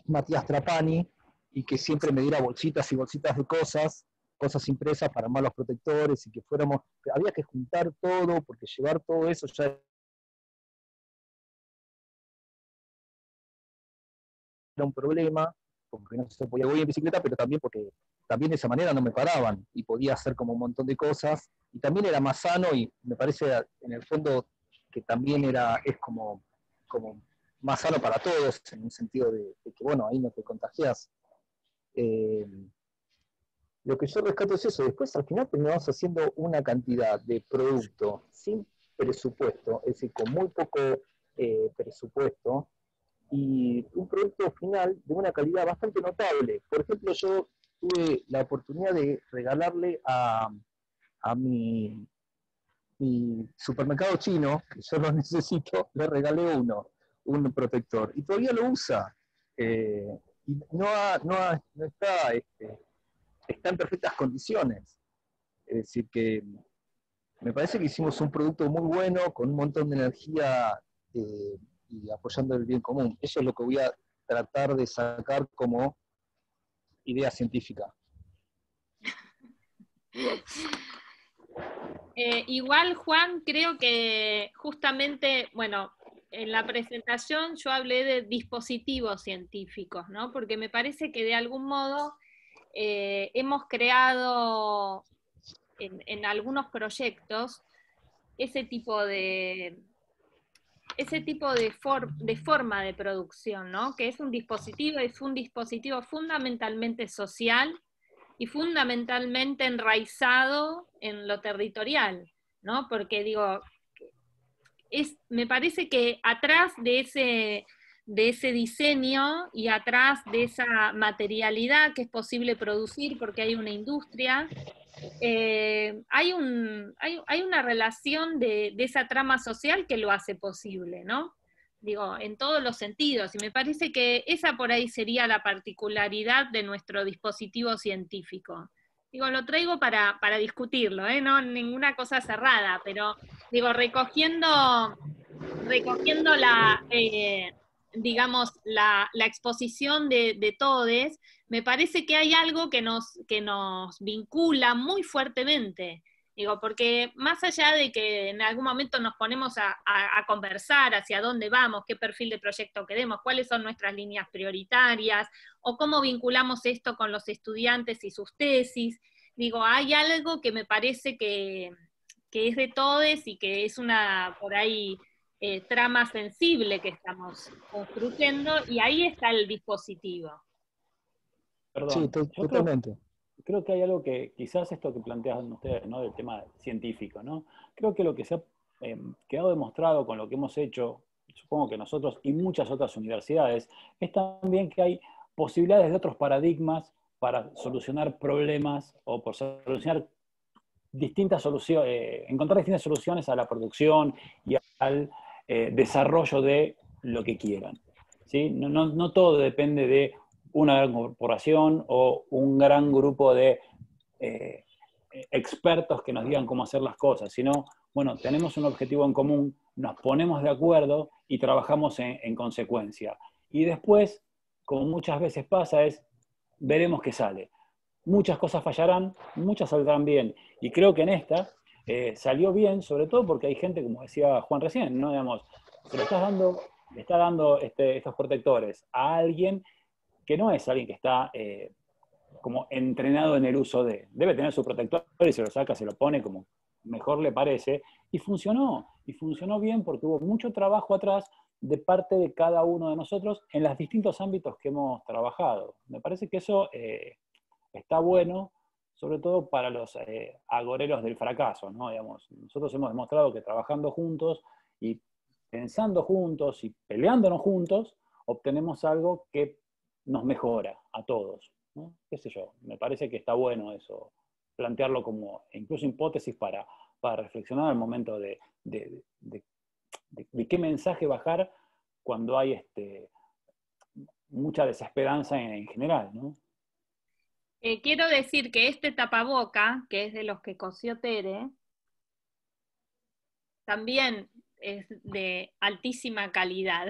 Matías Trapani y que siempre me diera bolsitas y bolsitas de cosas impresas para armar los protectores y que fuéramos, había que juntar todo porque llevar todo eso ya era un problema, porque no se podía ir en bicicleta, pero también porque también de esa manera no me paraban y podía hacer como un montón de cosas, y también era más sano y me parece en el fondo que también es como más sano para todos, en un sentido de que, bueno, ahí no te contagias. Lo que yo rescato es eso, después al final terminamos haciendo una cantidad de producto sin presupuesto, es decir, con muy poco presupuesto, y un producto final de una calidad bastante notable. Por ejemplo, yo tuve la oportunidad de regalarle a mi supermercado chino, que yo lo necesito, le regalé un protector, y todavía lo usa. Y no está, está en perfectas condiciones. Es decir, que me parece que hicimos un producto muy bueno, con un montón de energía y apoyando el bien común. Eso es lo que voy a tratar de sacar como idea científica. Igual, Juan, creo que justamente, bueno, en la presentación yo hablé de dispositivos científicos, ¿no? Porque me parece que de algún modo hemos creado en algunos proyectos ese tipo de forma de producción, ¿no? Que es un dispositivo fundamentalmente social y fundamentalmente enraizado en lo territorial, ¿no? Porque digo, me parece que atrás de ese diseño y atrás de esa materialidad que es posible producir porque hay una industria, hay una relación de esa trama social que lo hace posible, ¿no? Digo, en todos los sentidos, y me parece que esa por ahí sería la particularidad de nuestro dispositivo científico. Digo, lo traigo para discutirlo, no ninguna cosa cerrada, pero digo, recogiendo digamos, la exposición de todes, me parece que hay algo que nos vincula muy fuertemente. Digo, porque más allá de que en algún momento nos ponemos a conversar hacia dónde vamos, qué perfil de proyecto queremos, cuáles son nuestras líneas prioritarias, o cómo vinculamos esto con los estudiantes y sus tesis, digo, hay algo que me parece que es de todes y que es una, por ahí, trama sensible que estamos construyendo, y ahí está el dispositivo. Perdón, Sí, totalmente. Creo que hay algo que, quizás esto que plantean ustedes, ¿no? Del tema científico, ¿no? Creo que lo que se ha quedado demostrado con lo que hemos hecho, supongo que nosotros y muchas otras universidades, es también que hay posibilidades de otros paradigmas para solucionar problemas o por solucionar distintas soluciones, encontrar distintas soluciones a la producción y al desarrollo de lo que quieran, ¿sí? No todo depende de una gran corporación o un gran grupo de expertos que nos digan cómo hacer las cosas, sino, bueno, tenemos un objetivo en común, nos ponemos de acuerdo y trabajamos en consecuencia. Y después, como muchas veces pasa, veremos qué sale. Muchas cosas fallarán, muchas saldrán bien. Y creo que en esta salió bien, sobre todo porque hay gente, como decía Juan recién, ¿no? Digamos, se le está dando estos protectores a alguien que no es alguien que está como entrenado en el uso de. Debe tener su protector y se lo saca, se lo pone como mejor le parece. Y funcionó bien porque hubo mucho trabajo atrás de parte de cada uno de nosotros en los distintos ámbitos que hemos trabajado. Me parece que eso está bueno, sobre todo para los agoreros del fracaso, ¿no? Digamos, nosotros hemos demostrado que trabajando juntos y pensando juntos y peleándonos juntos, obtenemos algo que nos mejora a todos, ¿no? Qué sé yo, me parece que está bueno eso, plantearlo como incluso hipótesis para reflexionar al momento de qué mensaje bajar cuando hay mucha desesperanza en general, ¿no? Quiero decir que este tapaboca, que es de los que cosió Tere, también es de altísima calidad,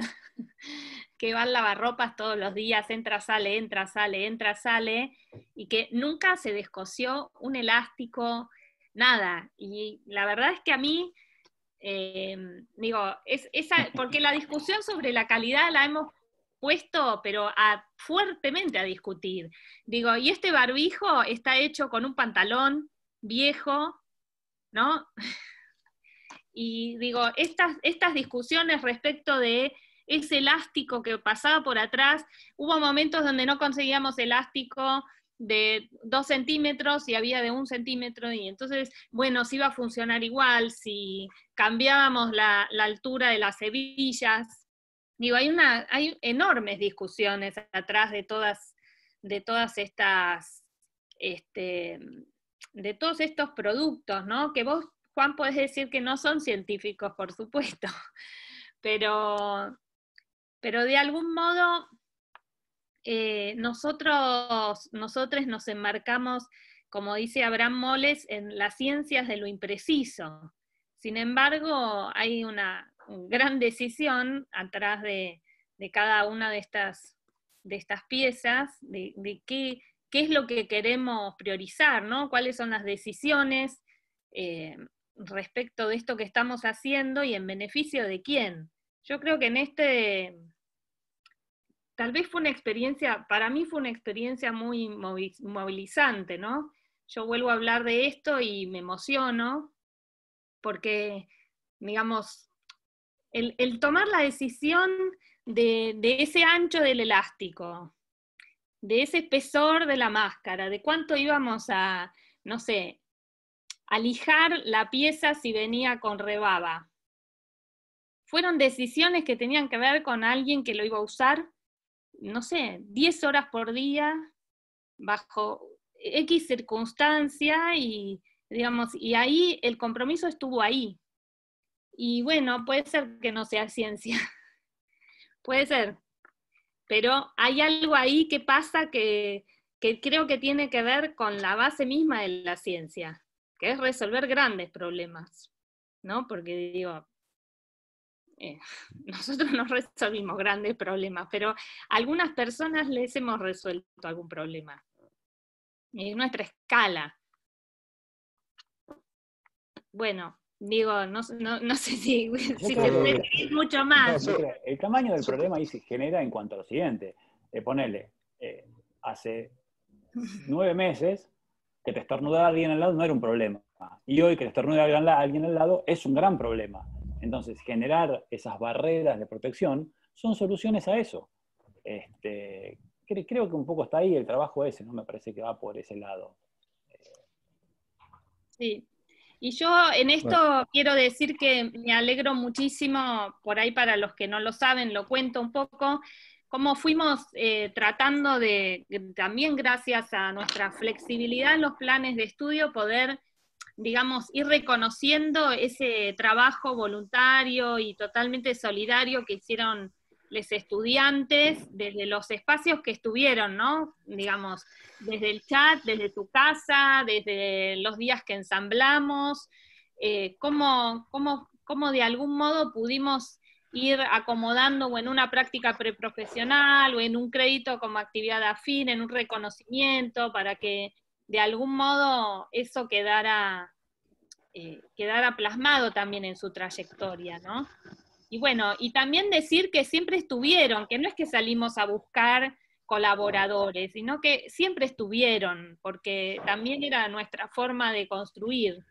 que va al lavarropas todos los días, entra, sale, entra, sale, entra, sale, y que nunca se descosió un elástico, nada. Y la verdad es que a mí, porque la discusión sobre la calidad la hemos puesto, pero fuertemente a discutir. Digo, y este barbijo está hecho con un pantalón viejo, ¿no? Y digo, estas discusiones respecto de ese elástico que pasaba por atrás, hubo momentos donde no conseguíamos elástico de 2 centímetros y había de 1 centímetro, y entonces, bueno, si iba a funcionar igual, si cambiábamos la altura de las hebillas, Digo, hay enormes discusiones atrás de todas estas, de todos estos productos, ¿no? Que vos, Juan, podés decir que no son científicos, por supuesto, pero de algún modo nosotros nos enmarcamos, como dice Abraham Moles, en las ciencias de lo impreciso. Sin embargo, hay una gran decisión atrás de cada una de estas piezas, de qué es lo que queremos priorizar, ¿no? Cuáles son las decisiones respecto de esto que estamos haciendo y en beneficio de quién. Yo creo que tal vez para mí fue una experiencia muy movilizante, ¿no? Yo vuelvo a hablar de esto y me emociono, porque, digamos, el tomar la decisión de ese ancho del elástico, de ese espesor de la máscara, de cuánto íbamos a, no sé, a lijar la pieza si venía con rebaba. Fueron decisiones que tenían que ver con alguien que lo iba a usar, no sé, 10 horas por día, bajo X circunstancia, y digamos, y ahí el compromiso estuvo ahí. Y bueno, puede ser que no sea ciencia, puede ser, pero hay algo ahí que pasa que creo que tiene que ver con la base misma de la ciencia, que es resolver grandes problemas, ¿no? Porque digo, nosotros no resolvimos grandes problemas, pero a algunas personas les hemos resuelto algún problema. En nuestra escala. Bueno, digo, no sé si se puede decir mucho más. El tamaño del problema ahí se genera en cuanto a lo siguiente. Ponele, hace 9 meses que te estornudaba alguien al lado no era un problema. Y hoy que te estornuda alguien al lado es un gran problema. Entonces, generar esas barreras de protección son soluciones a eso. Creo que un poco está ahí el trabajo ese, ¿no? Me parece que va por ese lado. Sí. Y yo en esto quiero decir que me alegro muchísimo, por ahí para los que no lo saben, lo cuento un poco, cómo fuimos tratando de, también gracias a nuestra flexibilidad en los planes de estudio, poder, digamos, ir reconociendo ese trabajo voluntario y totalmente solidario que hicieron los estudiantes desde los espacios que estuvieron, ¿no? Digamos, desde el chat, desde tu casa, desde los días que ensamblamos, cómo de algún modo pudimos ir acomodando o en una práctica preprofesional o en un crédito como actividad afín, en un reconocimiento, para que de algún modo eso quedara plasmado también en su trayectoria, ¿no? Y bueno, y también decir que siempre estuvieron, que no es que salimos a buscar colaboradores, sino que siempre estuvieron, porque también era nuestra forma de construir.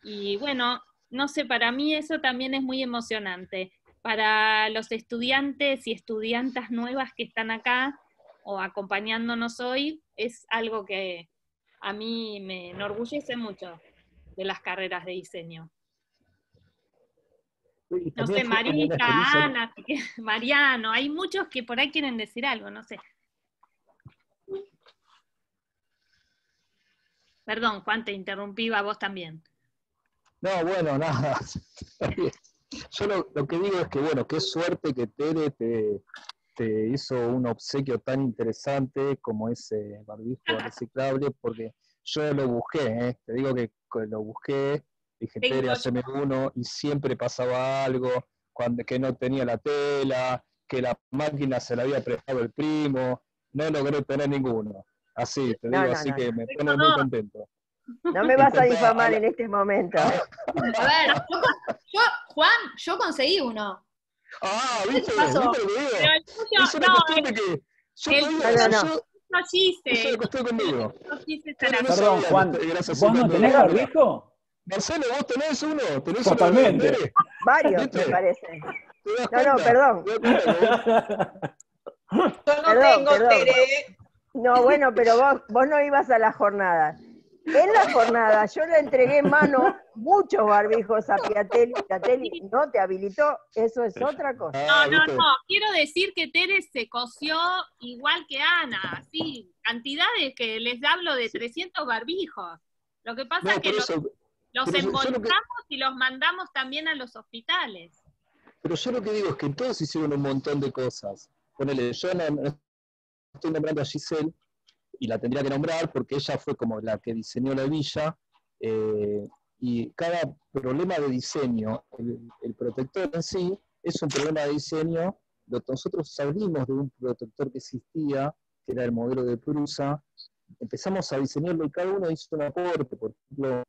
Y bueno, no sé, para mí eso también es muy emocionante. Para los estudiantes y estudiantas nuevas que están acá o acompañándonos hoy, es algo que a mí me enorgullece mucho de las carreras de diseño. No sé, Marita, Ana, Mariano, hay muchos que por ahí quieren decir algo, no sé. Perdón, Juan, te interrumpí, a vos también. No, bueno, nada. Yo lo que digo es que, bueno, qué suerte que Tere te hizo un obsequio tan interesante como ese barbijo reciclable, porque yo lo busqué, te digo que lo busqué. Dije, Tere, haceme uno, y siempre pasaba algo, que no tenía la tela, que la máquina se la había prestado el primo, no logré tener ninguno. Así, te digo, así que me pone muy contento. No me vas a difamar en este momento. A ver, Juan, yo conseguí uno. Ah, ¿viste? Pero el tuyo, es una cuestión de que Eso lo que estoy conmigo. Perdón, Juan, ¿vos no tenés barbijo? Marcelo, ¿vos tenés uno? ¿Tenés Totalmente. Uno? Varios, me parece. No, perdón. Yo no tengo, Tere. No, bueno, pero vos no ibas a la jornada. En la jornada yo le entregué en mano muchos barbijos a Piatelli, Piatelli no te habilitó, eso es otra cosa. No, quiero decir que Tere se cosió igual que Ana, sí, cantidades que les hablo de 300 barbijos. Lo que pasa es que los embolsamos y los mandamos también a los hospitales. Pero yo lo que digo es que todos hicieron un montón de cosas. Ponele, yo no estoy nombrando a Giselle, y la tendría que nombrar porque ella fue como la que diseñó la villa, y cada problema de diseño, el protector en sí, es un problema de diseño. Nosotros salimos de un protector que existía, que era el modelo de Prusa, empezamos a diseñarlo y cada uno hizo un aporte. Por ejemplo,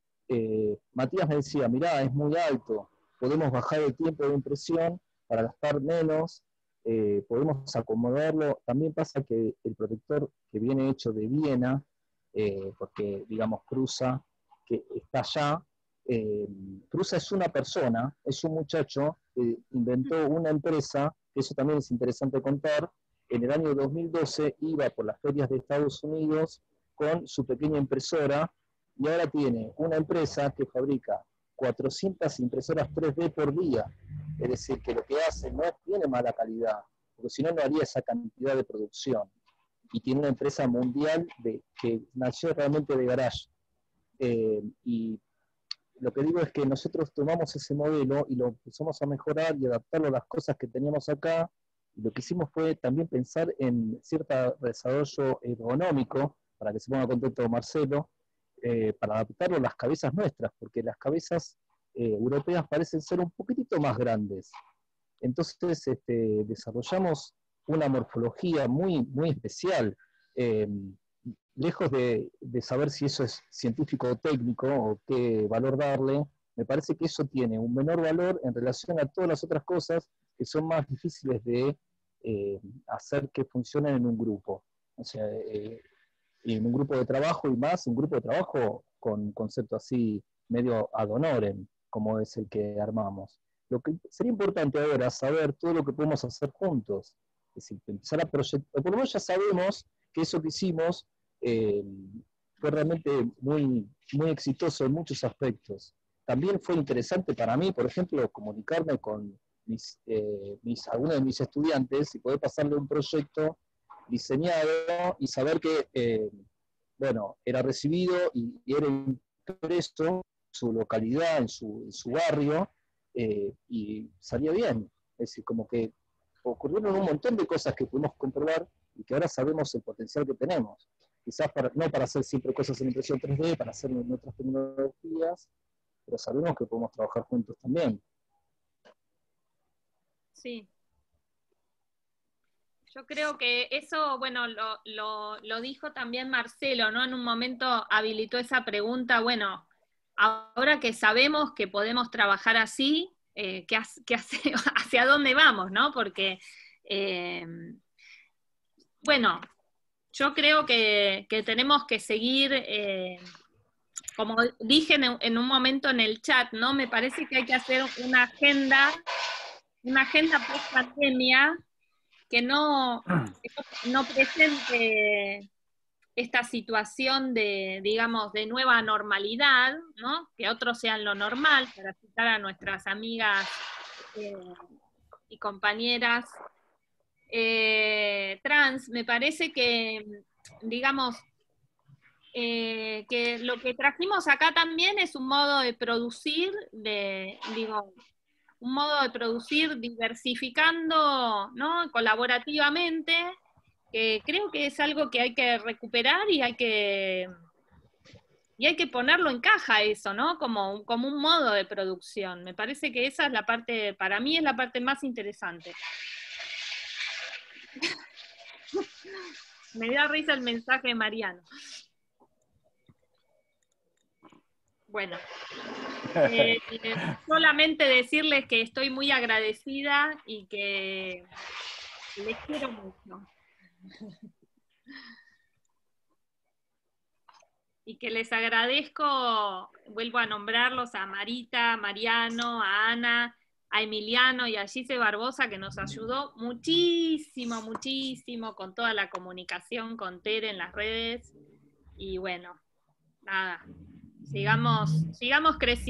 Matías me decía, mirá, es muy alto, podemos bajar el tiempo de impresión para gastar menos, podemos acomodarlo. También pasa que el protector que viene hecho de Viena, porque digamos Prusa, que está allá, Prusa es una persona, es un muchacho que inventó una empresa, que eso también es interesante contar. En el año 2012 iba por las ferias de Estados Unidos con su pequeña impresora, y ahora tiene una empresa que fabrica 400 impresoras 3D por día. Es decir, que lo que hace no tiene mala calidad, porque si no, no haría esa cantidad de producción. Y tiene una empresa mundial que nació realmente de garage. Y lo que digo es que nosotros tomamos ese modelo y lo empezamos a mejorar y adaptarlo a las cosas que teníamos acá. Y lo que hicimos fue también pensar en cierto desarrollo ergonómico, para que se ponga contento Marcelo, para adaptarlo a las cabezas nuestras, porque las cabezas europeas parecen ser un poquitito más grandes. Entonces desarrollamos una morfología muy, muy especial, lejos de saber si eso es científico o técnico o qué valor darle. Me parece que eso tiene un menor valor en relación a todas las otras cosas que son más difíciles de hacer que funcionen en un grupo. O sea, en un grupo de trabajo, y más un grupo de trabajo con concepto así medio ad honorem, como es el que armamos. Lo que sería importante ahora es saber todo lo que podemos hacer juntos. Es decir, empezar a proyectar, por lo menos ya sabemos que eso que hicimos fue realmente muy, muy exitoso en muchos aspectos. También fue interesante para mí, por ejemplo, comunicarme con algunos de mis estudiantes y poder pasarle un proyecto diseñado y saber que, bueno, era recibido y era impreso en su localidad, en su barrio, y salía bien. Es decir, como que ocurrieron un montón de cosas que pudimos comprobar y que ahora sabemos el potencial que tenemos. Quizás no para hacer siempre cosas en impresión 3D, para hacer en otras tecnologías, pero sabemos que podemos trabajar juntos también. Sí. Yo creo que eso, bueno, lo dijo también Marcelo, ¿no? En un momento habilitó esa pregunta, bueno, ahora que sabemos que podemos trabajar así, ¿hacia dónde vamos, no? Porque, bueno, yo creo que tenemos que seguir, como dije en un momento en el chat, ¿no? Me parece que hay que hacer una agenda post pandemia que no presente esta situación de, digamos, de nueva normalidad, ¿no? Que otros sean lo normal, para citar a nuestras amigas y compañeras trans. Me parece que, digamos, que lo que trajimos acá también es un modo de producir, un modo de producir diversificando, ¿no? Colaborativamente, que creo que es algo que hay que recuperar y hay que ponerlo en caja eso, ¿no? Como un modo de producción. Me parece que esa es la parte, para mí es la parte más interesante. Me da risa el mensaje de Mariano. Bueno, solamente decirles que estoy muy agradecida y que les quiero mucho. Y que les agradezco, vuelvo a nombrarlos, a Marita, a Mariano, a Ana, a Emiliano y a Gise Barbosa, que nos ayudó muchísimo, muchísimo con toda la comunicación con Tere en las redes. Y bueno, nada, sigamos creciendo.